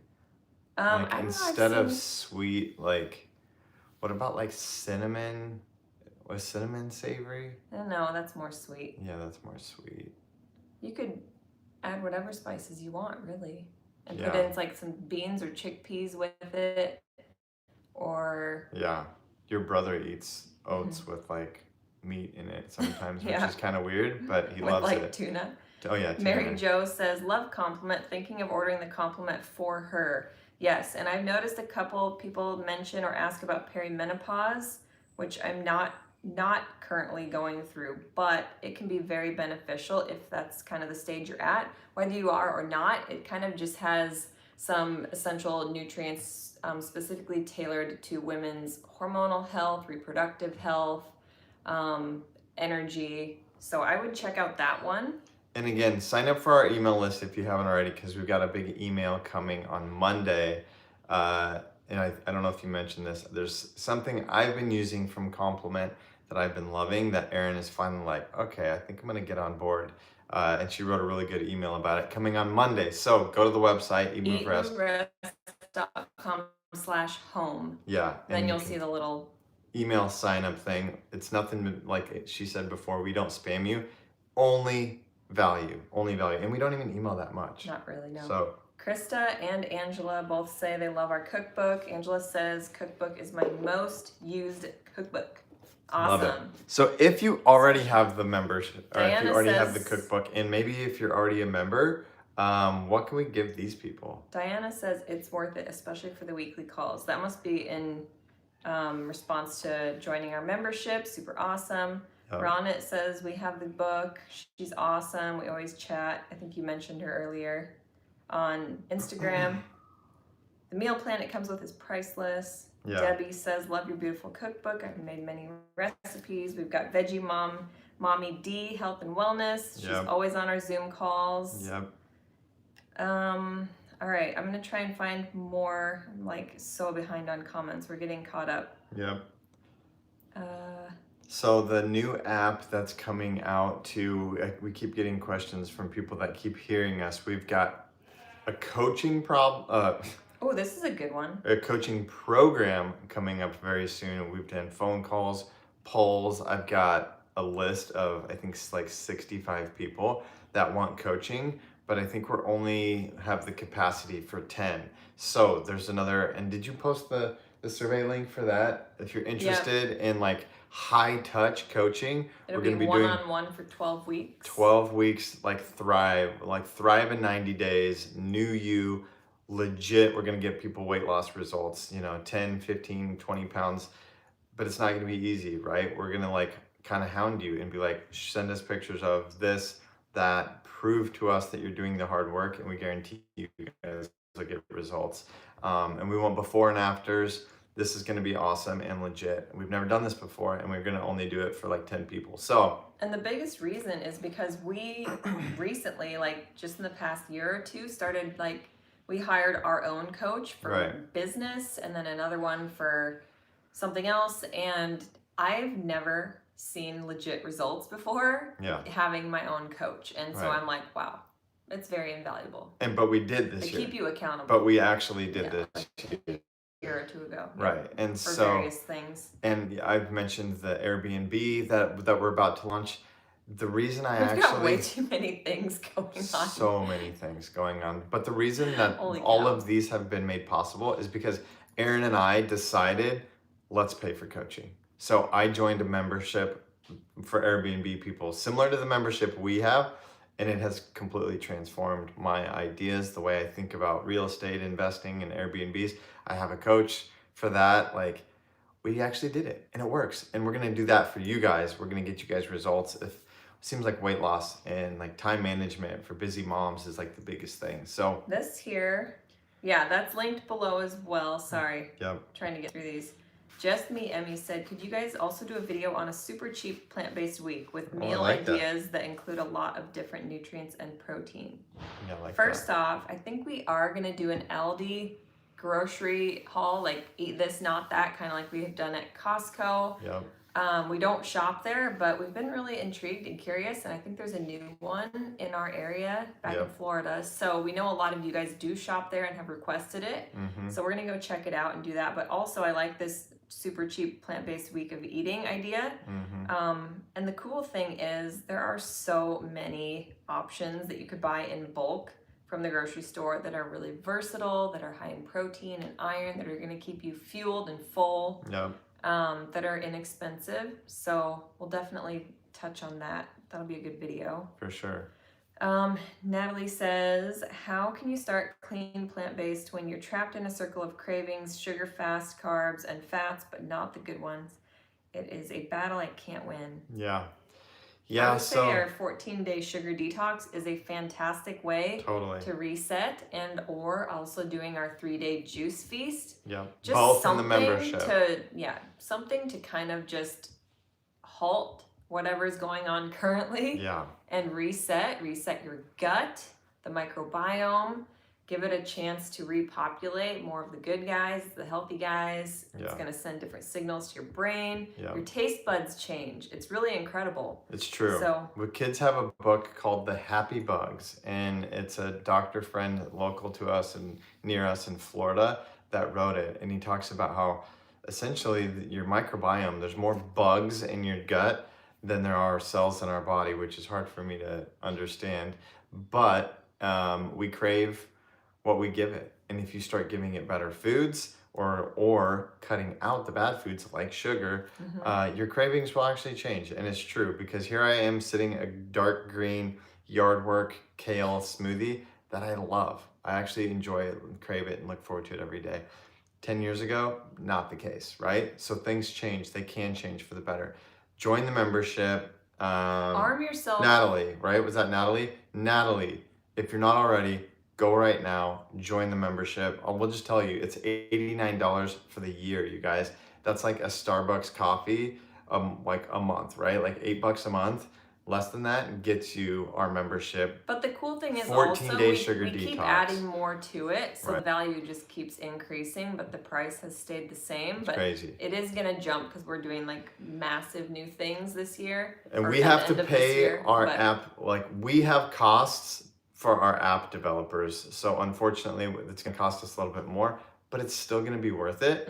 Like I don't know, instead of sweet, like what about like cinnamon? Was cinnamon savory? No, that's more sweet. Yeah, that's more sweet. You could add whatever spices you want, really, and put in like some beans or chickpeas with it, or yeah, your brother eats oats with like meat in it sometimes, which is kind of weird, but he loves like it. Tuna. Oh yeah, tuna. Mary Jo says, love compliment, thinking of ordering the compliment for her. Yes, and I've noticed a couple people mention or ask about perimenopause, which I'm not currently going through, but it can be very beneficial if that's kind of the stage you're at. Whether you are or not, it kind of just has some essential nutrients specifically tailored to women's hormonal health, reproductive health, energy. So I would check out that one. And again, sign up for our email list if you haven't already, because we've got a big email coming on Monday. And I don't know if you mentioned this, there's something I've been using from Compliment that I've been loving that Erin is finally like, okay, I think I'm gonna get on board. And she wrote a really good email about it coming on Monday. So go to the website, EatMoveRest.com/home. Yeah. Then you'll see the little email sign up thing. It's nothing like she said before, we don't spam you. Only value. And we don't even email that much. Not really, no. So Krista and Angela both say they love our cookbook. Angela says cookbook is my most used cookbook. Awesome. Love it. So if you already have the membership, or if you already have the says, cookbook, and maybe if you're already a member, what can we give these people? Diana says it's worth it, especially for the weekly calls. That must be in response to joining our membership. Super awesome. Ronit says we have the book. She's awesome. We always chat. I think you mentioned her earlier on Instagram. The meal plan it comes with is priceless. Yeah. Debbie says, love your beautiful cookbook. I've made many recipes. We've got Veggie Mom, Mommy D, Health and Wellness. She's Yep. always on our Zoom calls. Yep. All right, I'm gonna try and find more. I'm like so behind on comments. We're getting caught up. Yep. Uh, So the new app that's coming out too, we keep getting questions from people that keep hearing us. We've got a coaching oh, this is a good one. a coaching program coming up very soon. We've done phone calls, polls. I've got a list of, I think, like 65 people that want coaching, but I think we're only have the capacity for 10. So there's another, and did you post the survey link for that? If you're interested in like high touch coaching, It'll we're going to be one-on-one for 12 weeks. 12 weeks, like thrive in 90 days, new you, legit. We're going to get people weight loss results, 10, 15, 20 pounds, but it's not going to be easy, right? We're going to like kind of hound you and be like, send us pictures of this, that, prove to us that you're doing the hard work, and we guarantee you guys will get results. And we want before and afters. This is going to be awesome and legit. We've never done this before, and we're going to only do it for like 10 people. So, and the biggest reason is because we recently, like just in the past year or two, started like we hired our own coach for business and then another one for something else. And I've never seen legit results before having my own coach. And so I'm like, wow, it's very invaluable. But we did this year. Keep you accountable. But we actually did this year or two ago. Right. And for so various things. And I've mentioned the Airbnb that we're about to launch. The reason We've got way too many things going on. So many things going on. But the reason that all of these have been made possible is because Erin and I decided, let's pay for coaching. So I joined a membership for Airbnb people, similar to the membership we have, and it has completely transformed my ideas, the way I think about real estate investing and Airbnbs. I have a coach for that. Like, we actually did it and it works. And we're going to do that for you guys. We're going to get you guys results. It seems like weight loss and like time management for busy moms is like the biggest thing. So this here, yeah, that's linked below as well. Sorry. Yep. Trying to get through these. Just Me Emmy said, could you guys also do a video on a super cheap plant-based week with meal ideas that include a lot of different nutrients and protein? Yeah, like First off, I think we are going to do an Aldi grocery haul, like eat this, not that, kind of like we have done at Costco. Yep. We don't shop there, but we've been really intrigued and curious, and I think there's a new one in our area back in Florida. So we know a lot of you guys do shop there and have requested it. Mm-hmm. So we're gonna go check it out and do that. But also I like this super cheap plant-based week of eating idea. Mm-hmm. And the cool thing is there are so many options that you could buy in bulk from the grocery store that are really versatile, that are high in protein and iron, that are gonna keep you fueled and full. Yep. That are inexpensive. So we'll definitely touch on that. That'll be a good video. For sure. Natalie says, how can you start clean plant-based when you're trapped in a circle of cravings, sugar, fast, carbs, and fats, but not the good ones? It is a battle I can't win. Yeah. Yeah, I would say our 14-day sugar detox is a fantastic way to reset, and or also doing our 3-day juice feast. Yeah, just both in the something membership. Something to kind of just halt whatever's going on currently. Yeah. And reset your gut, the microbiome. Give it a chance to repopulate more of the good guys, the healthy guys. Yeah. It's going to send different signals to your brain. Yeah. Your taste buds change. It's really incredible. It's true. So, the kids have a book called The Happy Bugs, and it's a doctor friend local to us and near us in Florida that wrote it. And he talks about how essentially your microbiome, there's more bugs in your gut than there are cells in our body, which is hard for me to understand. But we crave what we give it, and if you start giving it better foods or cutting out the bad foods like sugar, your cravings will actually change. And it's true, because here I am sitting a dark green yard work kale smoothie that I love. I actually enjoy it and crave it and look forward to it every day. 10 years ago, not the case, right? So things change. They can change for the better. Join the membership. Arm yourself. Natalie, right? Was that Natalie? Natalie, if you're not already, go right now, join the membership. We'll just tell you, it's $89 for the year, you guys. That's like a Starbucks coffee, like a month, right? Like $8 a month. Less than that gets you our membership. But the cool thing is 14-day also sugar we keep detox. adding more to it, so the Right. value just keeps increasing, but the price has stayed the same. But Crazy. it is gonna jump because we're doing like massive new things this year. And or we at have the to end of this pay year, our but- app, like we have costs for our app developers. So unfortunately, it's gonna cost us a little bit more, but it's still gonna be worth it.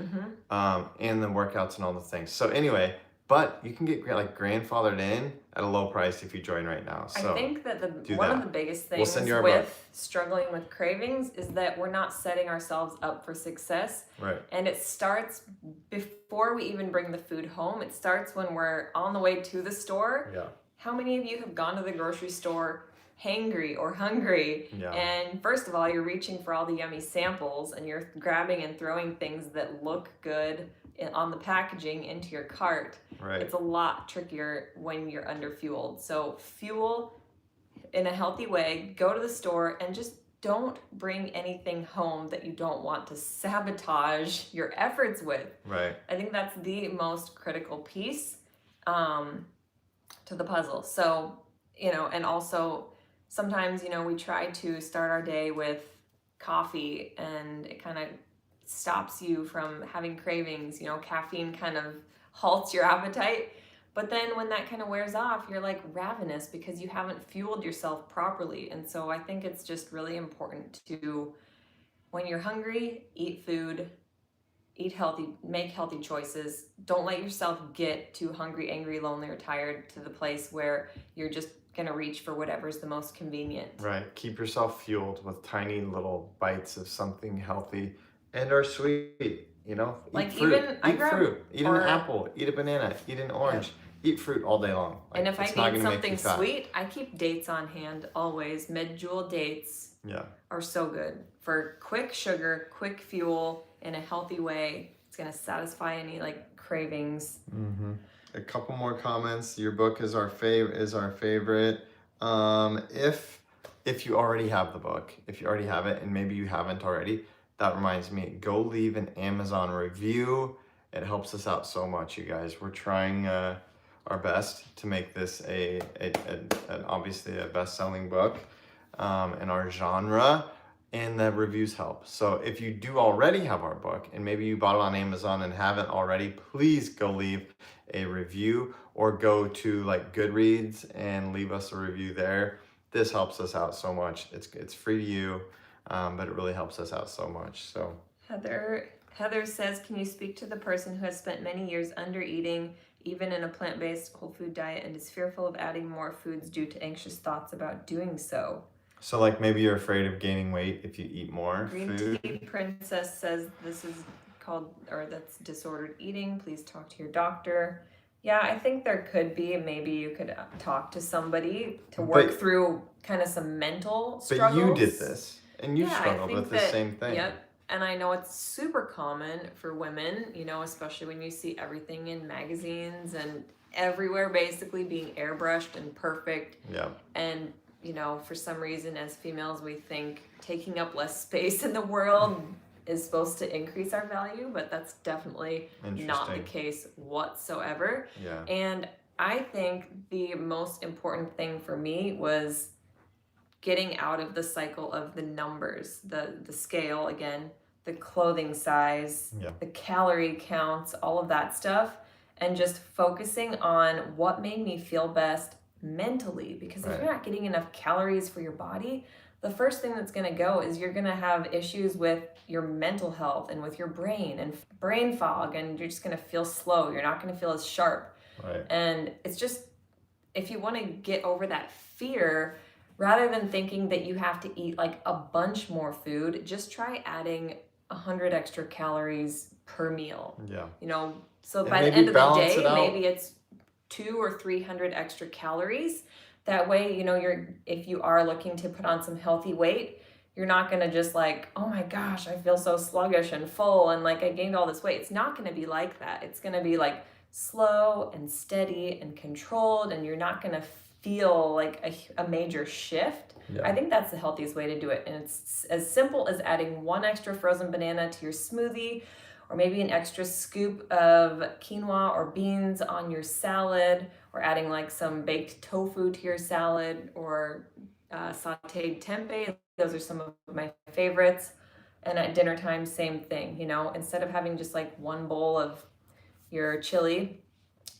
And the workouts and all the things. So anyway, but you can get like grandfathered in at a low price if you join right now. So I think that do one of that. the biggest We'll things send you our with book. struggling with cravings is that we're not setting ourselves up for success. Right. And it starts before we even bring the food home. It starts when we're on the way to the store. Yeah. How many of you have gone to the grocery store hangry or hungry? Yeah. And first of all, you're reaching for all the yummy samples and you're grabbing and throwing things that look good on the packaging into your cart. Right. It's a lot trickier when you're under fueled. So fuel in a healthy way, go to the store and just don't bring anything home that you don't want to sabotage your efforts with. Right. I think that's the most critical piece to the puzzle. So, and also sometimes, we try to start our day with coffee and it kind of stops you from having cravings. Caffeine kind of halts your appetite. But then when that kind of wears off, you're like ravenous because you haven't fueled yourself properly. And so I think it's just really important to, when you're hungry, eat food, eat healthy, make healthy choices. Don't let yourself get too hungry, angry, lonely, or tired to the place where you're just gonna reach for whatever's the most convenient. Right. Keep yourself fueled with tiny little bites of something healthy and or sweet. Like eat fruit. even I eat grab fruit. Eat an or- apple. Eat a banana. Eat an orange. Eat fruit all day long. Like, and if I it's not need gonna make you something fat. sweet, I keep dates on hand always. Medjool dates Yeah. are so good for quick sugar, quick fuel in a healthy way. It's gonna satisfy any like cravings. Mm-hmm. A couple more comments. Your book is our favorite. If you already have the book, if you already have it, and maybe you haven't already, that reminds me, go leave an Amazon review. It helps us out so much, you guys. We're trying our best to make this obviously a best-selling book in our genre, and the reviews help. So if you do already have our book and maybe you bought it on Amazon and haven't already, please go leave a review or go to like Goodreads and leave us a review there. This helps us out so much. It's free to you, but it really helps us out so much. So Heather says, can you speak to the person who has spent many years under eating, even in a plant-based whole food diet, and is fearful of adding more foods due to anxious thoughts about doing so? So like maybe you're afraid of gaining weight if you eat more Green food. Tea Princess says this is called, or that's disordered eating. Please talk to your doctor. Yeah, I think there could be, maybe you could talk to somebody to work through kind of some mental struggles. But you did this, and you Yeah, I struggled think with the same thing. Yep. And I know it's super common for women, especially when you see everything in magazines and everywhere basically being airbrushed and perfect. Yeah. And, for some reason as females, we think taking up less space in the world is supposed to increase our value, but that's definitely not the case whatsoever. Yeah. And I think the most important thing for me was getting out of the cycle of the numbers, the scale again, the clothing size, the calorie counts, all of that stuff, and just focusing on what made me feel best mentally. Because if you're not getting enough calories for your body, the first thing that's going to go is you're going to have issues with your mental health and with your brain and brain fog, and you're just going to feel slow. You're not going to feel as sharp. Right. And it's just, if you want to get over that fear, rather than thinking that you have to eat like a bunch more food, just try adding 100 extra calories per meal. Yeah. So by the end of the day, maybe it's 200 or 300 extra calories. That way, if you are looking to put on some healthy weight, you're not going to just like, oh my gosh, I feel so sluggish and full and like I gained all this weight. It's not going to be like that. It's going to be like slow and steady and controlled, and you're not going to feel like a major shift, I Yeah. think that's the healthiest way to do it. And it's as simple as adding one extra frozen banana to your smoothie, or maybe an extra scoop of quinoa or beans on your salad, or adding like some baked tofu to your salad, or sauteed tempeh. Those are some of my favorites. And at dinner time, same thing, instead of having just like one bowl of your chili,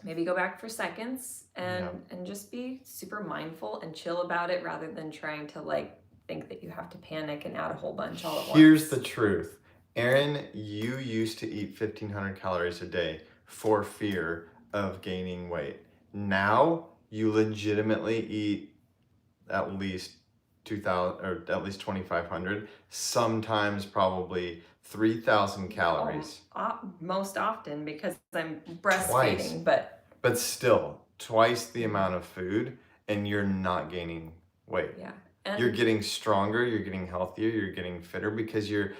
maybe go back for seconds Yeah. and just be super mindful and chill about it, rather than trying to like think that you have to panic and add a whole bunch all at once. Here's the truth. Erin, you used to eat 1,500 calories a day for fear of gaining weight. Now you legitimately eat at least 2,000 or at least 2,500, sometimes probably 3,000 calories. Most often, because I'm Twice. breastfeeding, But still, twice the amount of food, and you're not gaining weight. yeah. You're getting stronger, you're getting healthier, you're getting fitter because you're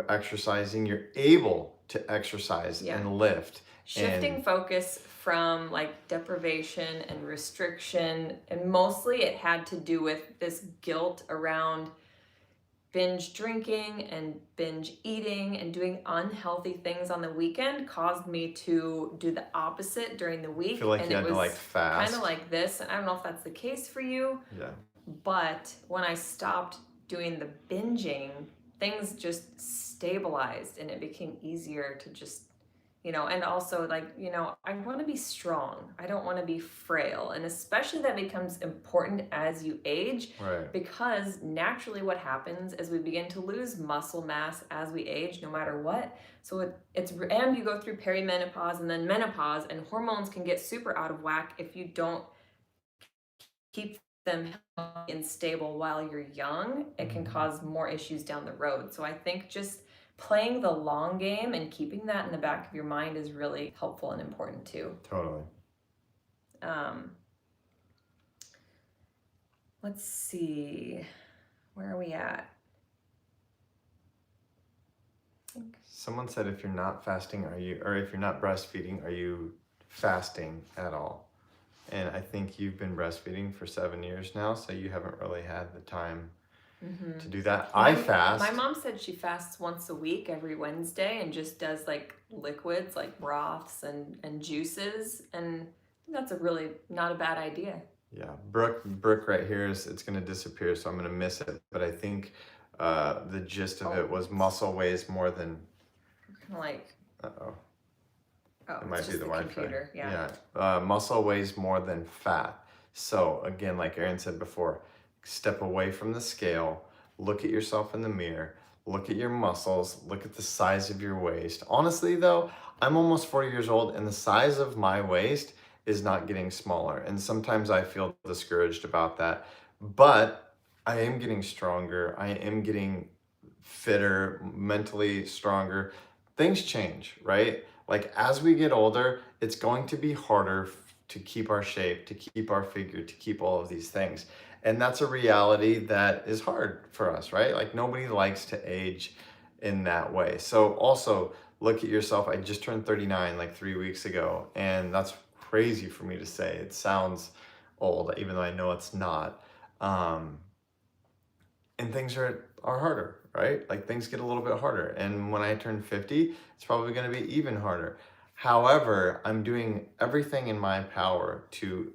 exercising, you're able to exercise and lift. Shifting focus from like deprivation and restriction, and mostly it had to do with this guilt around binge drinking and binge eating and doing unhealthy things on the weekend, caused me to do the opposite during the week. I feel like and you it had to was like fast. kind of like this. I don't know if that's the case for you. Yeah. But when I stopped doing the binging, things just stabilized, and it became easier to just, and also like, I want to be strong. I don't want to be frail. And especially that becomes important as you age, Right. because naturally what happens is we begin to lose muscle mass as we age, no matter what. So and you go through perimenopause and then menopause, and hormones can get super out of whack if you don't keep them healthy and stable while you're young. It can cause more issues down the road. So I think just playing the long game and keeping that in the back of your mind is really helpful and important too. Totally. Let's see, where are we at? Someone said if you're not fasting, or if you're not breastfeeding, are you fasting at all? And I think you've been breastfeeding for 7 years now, so you haven't really had the time to do that. I fast. My mom said she fasts once a week, every Wednesday, and just does like liquids, like broths and juices. And that's a really not a bad idea. Yeah, Brooke right here it's going to disappear, so I'm going to miss it. But I think the gist of it was muscle weighs more than. Kind of like. Uh-oh. Oh, It might it's be just the the Wi-Fi. computer. Yeah. Muscle weighs more than fat. So again, like Erin said before, step away from the scale, look at yourself in the mirror, look at your muscles, look at the size of your waist. Honestly though, I'm almost 40 years old, and the size of my waist is not getting smaller. And sometimes I feel discouraged about that, but I am getting stronger. I am getting fitter, mentally stronger. Things change, right? Like as we get older, it's going to be harder to keep our shape, to keep our figure, to keep all of these things. And that's a reality that is hard for us, right? Like nobody likes to age in that way. So also look at yourself. I just turned 39 like 3 weeks ago, and that's crazy for me to say. It sounds old, even though I know it's not. And things are harder, right? Like things get a little bit harder. And when I turn 50, it's probably going to be even harder. However, I'm doing everything in my power to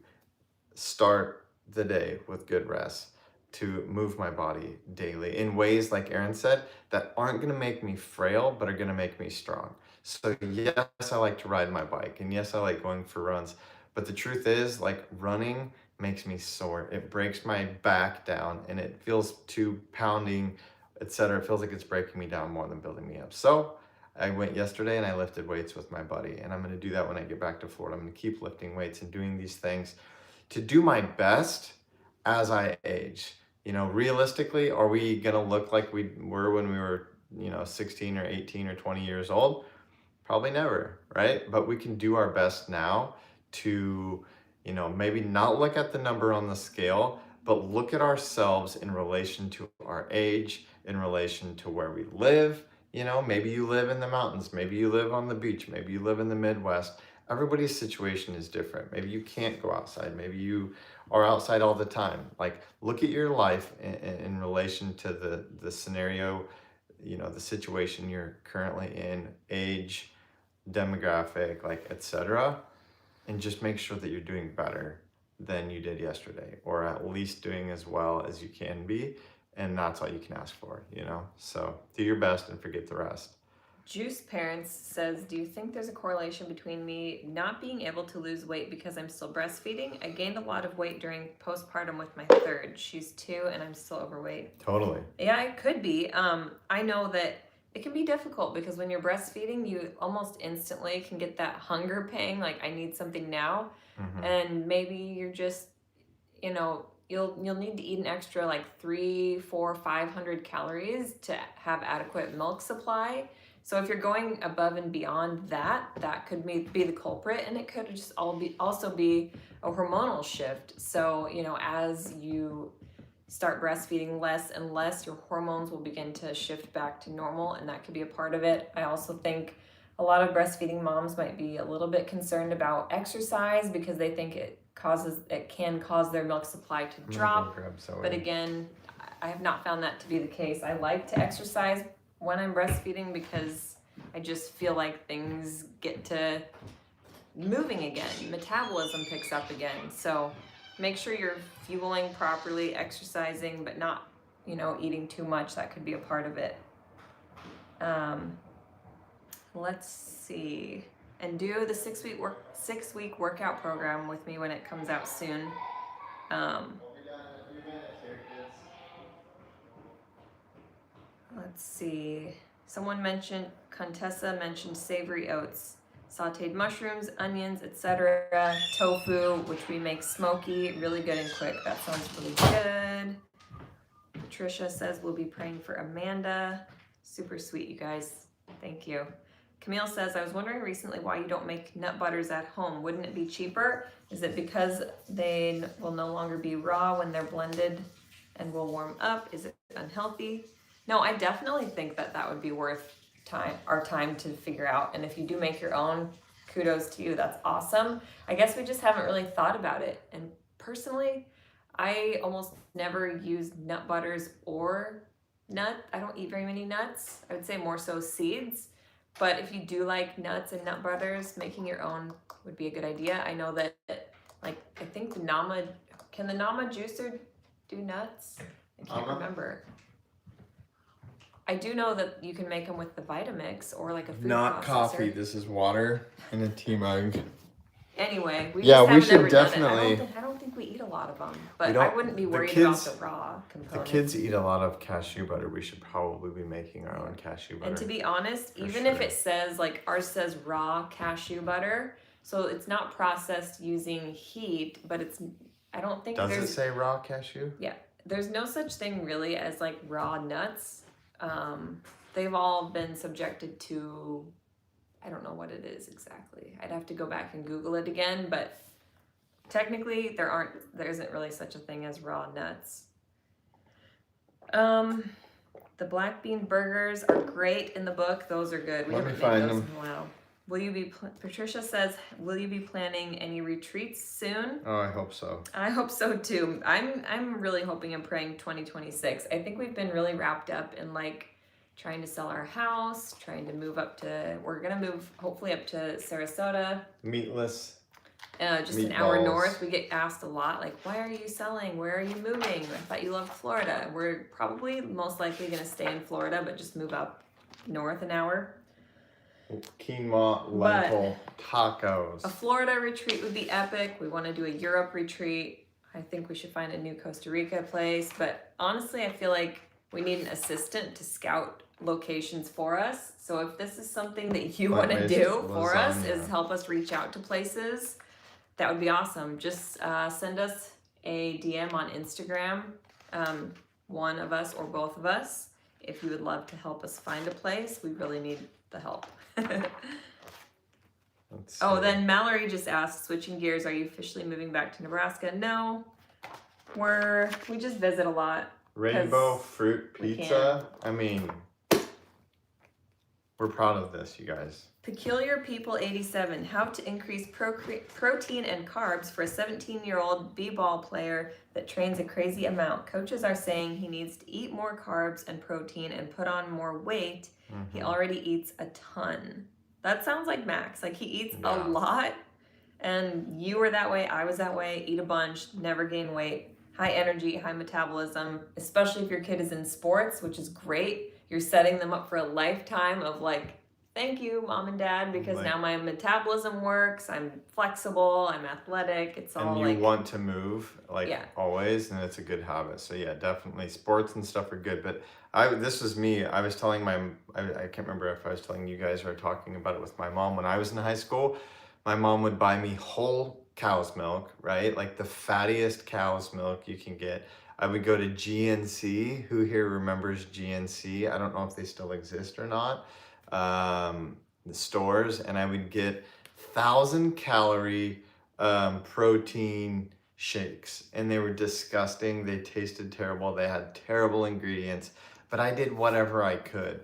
start the day with good rest, to move my body daily in ways, like Erin said, that aren't going to make me frail, but are going to make me strong. So yes, I like to ride my bike, and yes, I like going for runs. But the truth is, like running makes me sore. It breaks my back down, and it feels too pounding, etc. It feels like it's breaking me down more than building me up. So I went yesterday and I lifted weights with my buddy, and I'm going to do that when I get back to Florida. I'm going to keep lifting weights and doing these things to do my best as I age. Realistically, are we going to look like we were when we were, 16 or 18 or 20 years old? Probably never, right? But we can do our best now to, maybe not look at the number on the scale, but look at ourselves in relation to our age, in relation to where we live. Maybe you live in the mountains, maybe you live on the beach, maybe you live in the Midwest. everybody's situation is different. Maybe you can't go outside. Maybe you are outside all the time. Like, look at your life in relation to the scenario, the situation you're currently in, age, demographic, like, etc. And just make sure that you're doing better than you did yesterday, or at least doing as well as you can be. And that's all you can ask for, So do your best and forget the rest. Juice Parents says, do you think there's a correlation between me not being able to lose weight because I'm still breastfeeding? I gained a lot of weight during postpartum with my third. She's 2 and I'm still overweight. Totally. Yeah, it could be. I know that it can be difficult because when you're breastfeeding, you almost instantly can get that hunger pang, like I need something now. Mm-hmm. And maybe you're just, you'll need to eat an extra like 300, 400, 500 calories to have adequate milk supply. So if you're going above and beyond that, that could be the culprit, and it could just also be a hormonal shift. So, as you start breastfeeding less and less, your hormones will begin to shift back to normal, and that could be a part of it. I also think a lot of breastfeeding moms might be a little bit concerned about exercise because they think it can cause their milk supply to drop. But again, I have not found that to be the case. I like to exercise when I'm breastfeeding because I just feel like things get to moving again. Metabolism picks up again. So make sure you're fueling properly, exercising, but not, eating too much. That could be a part of it. Let's see. And do the 6-week workout program with me when it comes out soon. Let's see. Contessa mentioned savory oats, sauteed mushrooms, onions, etc. Tofu, which we make smoky, really good and quick. That sounds really good. Patricia says we'll be praying for Amanda. Super sweet, you guys. Thank you. Camille says, I was wondering recently why you don't make nut butters at home. Wouldn't it be cheaper? Is it because they will no longer be raw when they're blended and will warm up? Is it unhealthy? No, I definitely think that would be worth our time to figure out. And if you do make your own, kudos to you. That's awesome. I guess we just haven't really thought about it. And personally, I almost never use nut butters or I don't eat very many nuts. I would say more so seeds. But if you do like nuts and nut butters, making your own would be a good idea. I know that, I think the Nama juicer do nuts? I can't remember. I do know that you can make them with the Vitamix or like a food Not processor. coffee. This is water in a tea mug. Anyway, we should definitely. I don't think we eat a lot of them, but I wouldn't be worried about the raw components. The kids eat a lot of cashew butter. We should probably be making our own cashew butter. And to be honest, even if it says ours says raw cashew butter, so it's not processed using heat, but I don't think Does it say raw cashew? Yeah, there's no such thing really as raw nuts. They've all been subjected to, I don't know what it is exactly. I'd have to go back and Google it again, but technically there isn't really such a thing as raw nuts. The black bean burgers are great in the book. Those are good. We haven't made those in a while. Patricia says, will you be planning any retreats soon? Oh, I hope so. I hope so too. I'm really hoping and praying 2026. I think we've been really wrapped up in trying to sell our house, trying to we're gonna move hopefully up to Sarasota. Meatless. Just an hour north. We get asked a lot, why are you selling? Where are you moving? I thought you loved Florida. We're probably most likely gonna stay in Florida, but just move up north an hour. Quinoa, lentil, tacos. A Florida retreat would be epic. We want to do a Europe retreat. I think we should find a new Costa Rica place. But honestly, I feel like we need an assistant to scout locations for us. So if this is something that you want to do for us, is help us reach out to places, that would be awesome. Just send us a DM on Instagram, one of us or both of us, if you would love to help us find a place. We really need the help. Then Mallory just asked, switching gears, are you officially moving back to Nebraska? No, we just visit a lot. Rainbow fruit pizza. I mean, We're proud of this, you guys. Peculiar People 87, how to increase protein and carbs for a 17-year-old b-ball player that trains a crazy amount. Coaches are saying he needs to eat more carbs and protein and put on more weight. He already eats a ton. That sounds like Max. Like, he eats a lot, and you were that way, I was that way. Eat a bunch, never gain weight, high energy, high metabolism, especially if your kid is in sports, which is great. You're setting them up for a lifetime of like, thank you, mom and dad, because now my metabolism works. I'm flexible. I'm athletic. It's all and like, you want to move always, and it's a good habit. So yeah, definitely sports and stuff are good. But this was me. I was telling I can't remember if I was telling you guys or talking about it with my mom when I was in high school. My mom would buy me whole cow's milk, right? Like the fattiest cow's milk you can get. I would go to GNC. Who here remembers GNC? I don't know if they still exist or not. The stores, and I would get 1,000-calorie protein shakes, and they were disgusting. They tasted terrible. They had terrible ingredients, but I did whatever I could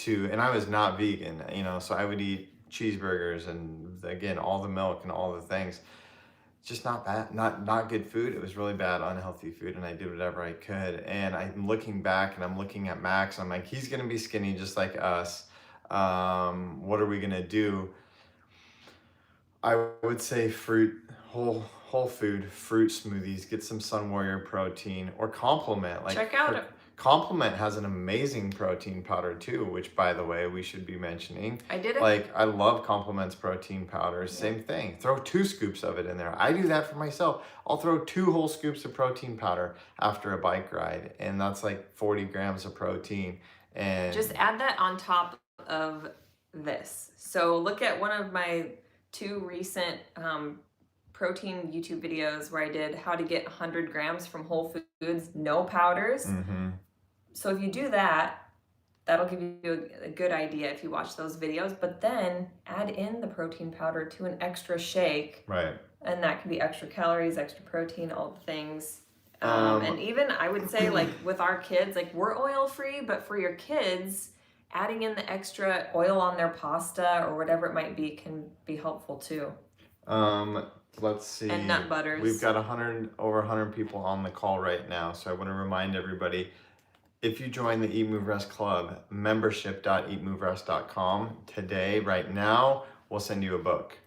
and I was not vegan, so I would eat cheeseburgers and again all the milk and all the things. Just not bad, not good food. It was really bad, unhealthy food, and I did whatever I could. And I'm looking back and I'm looking at Max, and I'm like, he's gonna be skinny just like us. What are we gonna do? I would say whole food, fruit smoothies, get some Sun Warrior protein, or Complement. Check out Complement has an amazing protein powder too, which by the way, we should be mentioning. I did it. Like, I love Complement's protein powder. Same thing. Throw 2 scoops of it in there. I do that for myself. I'll throw 2 whole scoops of protein powder after a bike ride, and that's like 40 grams of protein. And just add that on top of this. So look at one of my 2 recent protein YouTube videos where I did how to get 100 grams from Whole Foods, no powders. So if you do that, that'll give you a good idea if you watch those videos, but then add in the protein powder to an extra shake. Right. And that can be extra calories, extra protein, all the things. And even I would say, like, with our kids, like, we're oil free, but for your kids, adding in the extra oil on their pasta or whatever it might be can be helpful too. Let's see. And nut butters. We've got over 100 people on the call right now, so I want to remind everybody, if you join the EatMoveRest Club, membership.eatmoverest.com today, right now, we'll send you a book,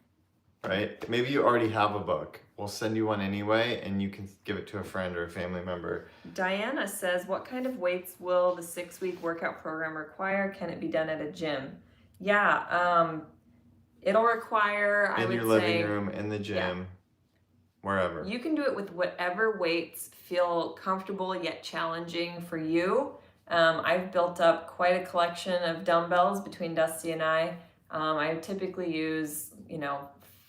right? Maybe you already have a book. We'll send you one anyway, and you can give it to a friend or a family member. Diana says, what kind of weights will the 6-week workout program require? Can it be done at a gym? Yeah, it'll require, in your living room, in the gym, wherever. You can do it with whatever weights feel comfortable yet challenging for you. I've built up quite a collection of dumbbells between Dusty and I. I typically use,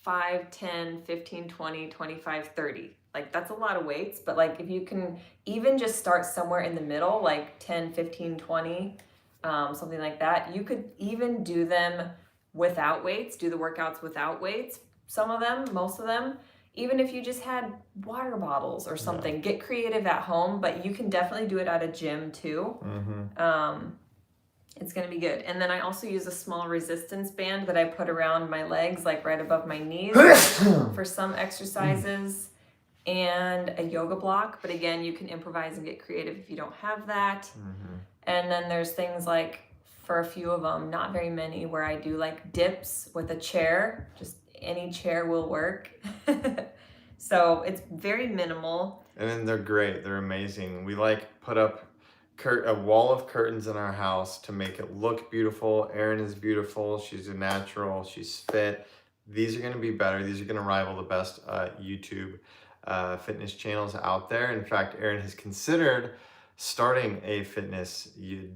5, 10, 15, 20, 25, 30. Like, that's a lot of weights, but like if you can even just start somewhere in the middle, like 10, 15, 20, something like that, you could even do them without weights, do the workouts without weights. Some of them, most of them, even if you just had water bottles or something, get creative at home, but you can definitely do it at a gym too. It's gonna be good. And then I also use a small resistance band that I put around my legs, like right above my knees for some exercises, and a yoga block. But again, you can improvise and get creative if you don't have that. And then there's things like, for a few of them, not very many, where I do like dips with a chair. Just any chair will work. So it's very minimal. And then they're great. They're amazing. We put up a wall of curtains in our house to make it look beautiful. Erin is beautiful. She's a natural. She's fit. These are going to be better. These are going to rival the best YouTube fitness channels out there. In fact, Erin has considered starting a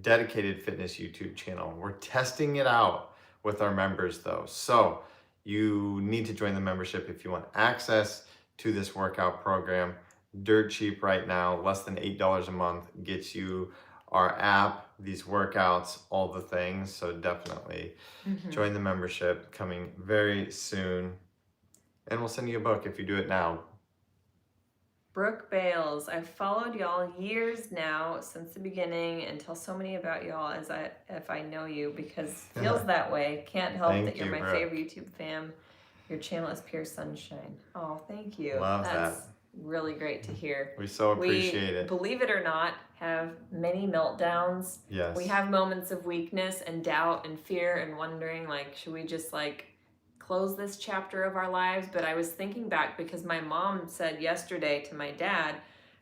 dedicated fitness YouTube channel. We're testing it out with our members though. So you need to join the membership if you want access to this workout program. Dirt cheap right now, less than $8 a month, gets you our app, these workouts, all the things. So definitely join the membership, coming very soon. And we'll send you a book if you do it now. Brooke Bales, I've followed y'all years now since the beginning and tell so many about y'all as if I know you because feels that way. Can't help Thank that you're you, my Brooke. favorite YouTube fam. Your channel is pure sunshine. Oh, thank you. Love That's that. really great to hear. We so appreciate it. Believe it or not, have many meltdowns. Yes. We have moments of weakness and doubt and fear and wondering, like, should we just like close this chapter of our lives? But I was thinking back because my mom said yesterday to my dad,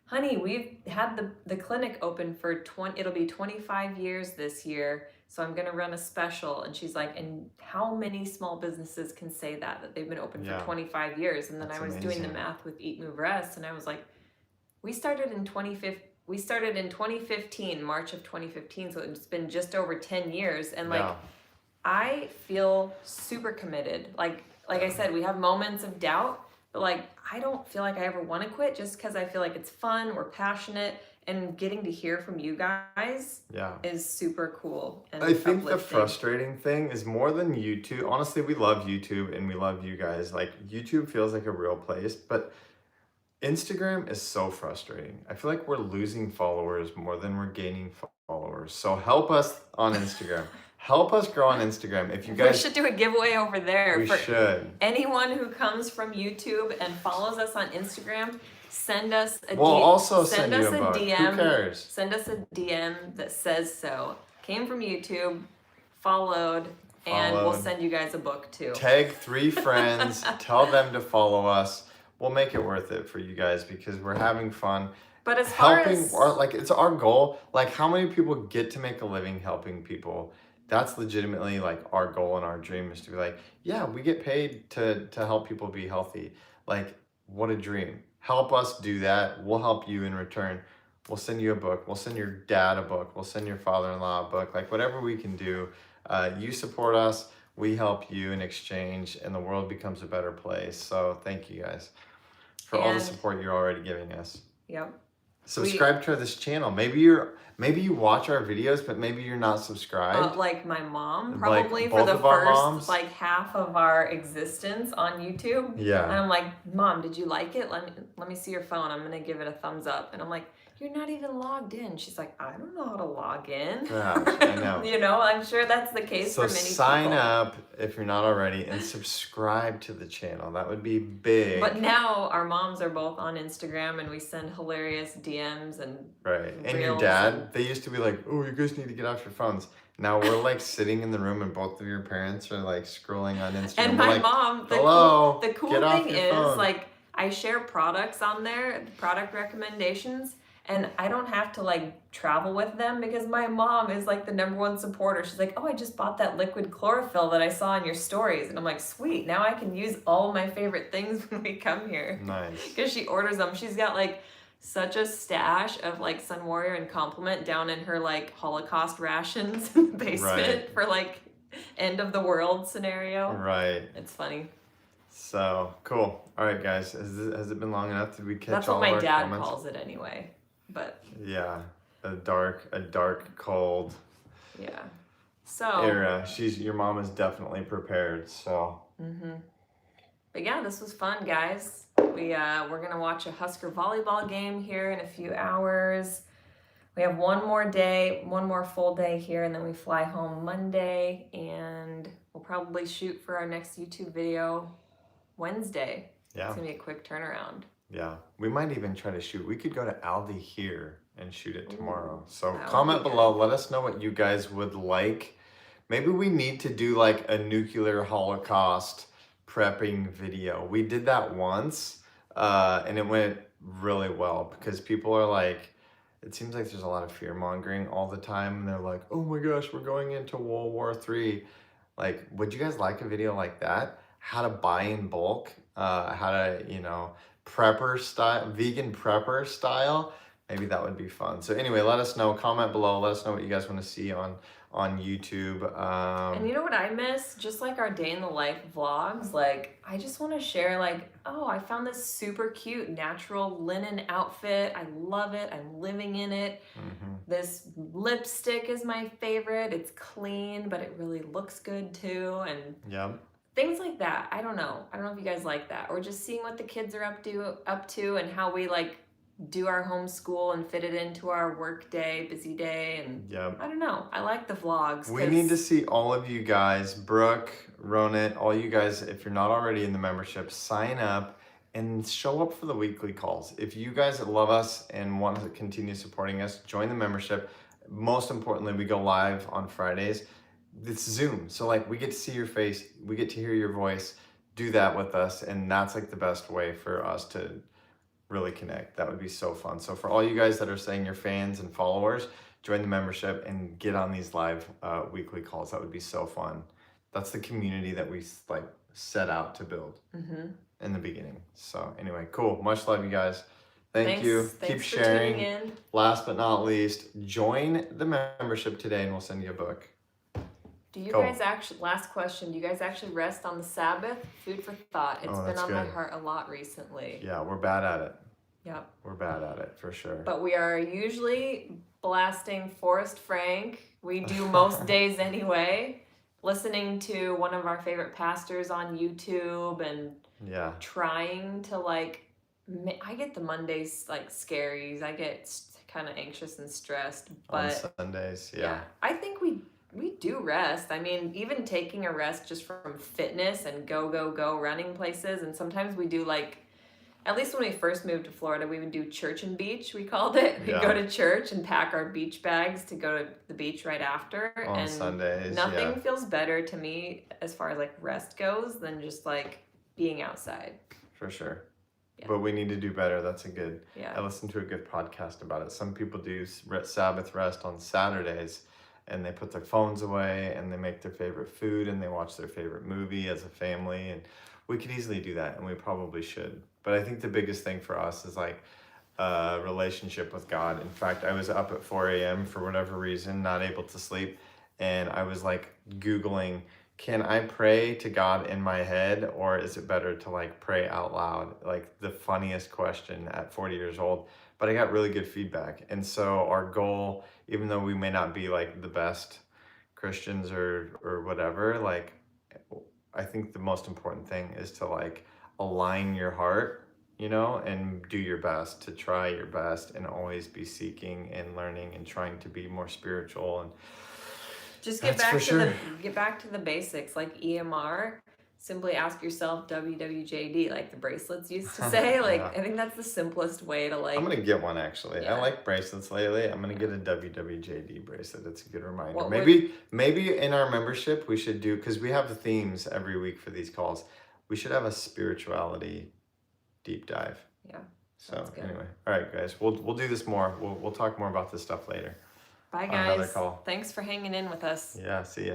honey, we've had the clinic open for it'll be 25 years this year. So I'm going to run a special. And she's like, and how many small businesses can say that they've been open for 25 years? And then That's I was amazing. doing the math with EatMoveRest and I was like, we started in 2015, March of 2015. So it's been just over 10 years. And like, I feel super committed. Like I said, we have moments of doubt, but like, I don't feel like I ever want to quit just because I feel like it's fun, we're passionate, and getting to hear from you guys is super cool. And I think the uplifting. frustrating thing is more than YouTube. Honestly, we love YouTube and we love you guys. Like YouTube feels like a real place, but Instagram is so frustrating. I feel like we're losing followers more than we're gaining followers. So help us on Instagram. Help us grow on Instagram. If you guys, we should do a giveaway over there. We should. Anyone who comes from YouTube and follows us on Instagram, send us a send us a DM. Who cares? Send us a DM that says so. Came from YouTube, followed, and we'll send you guys a book too. Tag 3 friends, tell them to follow us. We'll make it worth it for you guys because we're having fun. But as far as like it's our goal. Like how many people get to make a living helping people? That's legitimately like our goal and our dream is to be like, yeah, we get paid to help people be healthy. Like what a dream. Help us do that. We'll help you in return. We'll send you a book. We'll send your dad a book. We'll send your father-in-law a book. Like whatever we can do. You support us. We help you in exchange and the world becomes a better place. So thank you guys for all the support you're already giving us. Yep. Subscribe to this channel. Maybe you watch our videos, but maybe you're not subscribed. Like my mom, probably like for the first like half of our existence on YouTube. Yeah. And I'm like, Mom, did you like it? Let me see your phone. I'm gonna give it a thumbs up. And I'm like, you're not even logged in. She's like, I don't know how to log in. Gosh, I know. You know, I'm sure that's the case for many people. So sign up if you're not already and subscribe to the channel. That would be big. But now our moms are both on Instagram and we send hilarious DMs and And your dad, they used to be like, oh, you guys need to get off your phones. Now we're like sitting in the room and both of your parents are like scrolling on Instagram. And my mom, the cool thing is like I share products on there, product recommendations. And I don't have to like travel with them because my mom is like the #1 supporter. She's like, oh, I just bought that liquid chlorophyll that I saw in your stories. And I'm like, sweet, now I can use all my favorite things when we come here. Nice. Because she orders them. She's got like such a stash of like Sun Warrior and Compliment down in her like Holocaust rations in the basement for like end of the world scenario. Right. It's funny. So cool. All right, guys. Has it been long enough? Did we catch That's all what of my our dad comments? calls it anyway. But yeah, a dark, cold. Yeah. So era. Your mom is definitely prepared. So. But yeah, this was fun, guys. We're gonna watch a Husker volleyball game here in a few hours. We have one more full day here, and then we fly home Monday, and we'll probably shoot for our next YouTube video Wednesday. Yeah. It's gonna be a quick turnaround. Yeah, we might even try to shoot. We could go to Aldi here and shoot it tomorrow. So that comment below. Let us know what you guys would like. Maybe we need to do like a nuclear holocaust prepping video. We did that once and it went really well because people are like, it seems like there's a lot of fear mongering all the time. And they're like, oh my gosh, we're going into World War III. Like, would you guys like a video like that? How to buy in bulk, how to, prepper style, vegan prepper style. Maybe that would be fun. So anyway, let us know, comment below, let us know what you guys want to see on YouTube. And you know what I miss? Just like our day in the life vlogs, like I just want to share like, oh, I found this super cute natural linen outfit. I love it. I'm living in it. This lipstick is my favorite. It's clean, but it really looks good too. And things like that. I don't know if you guys like that, or just seeing what the kids are up to and how we like do our homeschool and fit it into our work day, busy day, and Yep. I don't know. I like the vlogs. We need to see all of you guys, Brooke, Ronit, all you guys, if you're not already in the membership, sign up and show up for the weekly calls. If you guys love us and want to continue supporting us, join the membership. Most importantly, we go live on Fridays. It's Zoom, so like we get to see your face, we get to hear your voice. Do that with us, and that's like the best way for us to really connect. That would be so fun. So for all you guys that are saying you're fans and followers, join the membership and get on these live weekly calls. That would be so fun. That's the community that we like set out to build in the beginning. So anyway, cool. Much love, you guys. Thank you. Thanks Keep for sharing. tuning in. Last but not least, join the membership today and we'll send you a book. Do you guys actually, last question, do you guys actually rest on the Sabbath? Food for thought. It's been on my heart a lot recently. Yeah, we're bad at it. Yep. We're bad at it for sure. But we are usually blasting Forrest Frank. We do most days anyway. Listening to one of our favorite pastors on YouTube and trying to like, I get the Mondays like scaries. I get kind of anxious and stressed. But on Sundays, I think we do rest. I mean, even taking a rest just from fitness and go running places. And sometimes we do like, at least when we first moved to Florida, we would do church and beach, we called it. We'd go to church and pack our beach bags to go to the beach right after. On Sundays, nothing feels better to me as far as like rest goes than just like being outside. For sure. Yeah. But we need to do better. That's a good, I listened to a good podcast about it. Some people do Sabbath rest on Saturdays and they put their phones away and they make their favorite food and they watch their favorite movie as a family. And we could easily do that and we probably should. But I think the biggest thing for us is like a relationship with God. In fact, I was up at 4 a.m. for whatever reason, not able to sleep. And I was like Googling, can I pray to God in my head or is it better to like pray out loud? Like the funniest question at 40 years old. But I got really good feedback. And so our goal, even though we may not be like the best Christians or whatever, like I think the most important thing is to like align your heart, you know, and do your best, to try your best and always be seeking and learning and trying to be more spiritual. And just get back to the basics, like EMR. Simply ask yourself WWJD, like the bracelets used to say. Like I think that's the simplest way to like. I'm gonna get one actually. I like bracelets lately. I'm gonna get a WWJD bracelet. That's a good reminder. Maybe in our membership we should do, because we have the themes every week for these calls. We should have a spirituality deep dive. Yeah. So anyway, all right, guys, we'll do this more. We'll talk more about this stuff later. Bye, guys. On another call. Thanks for hanging in with us. Yeah. See ya.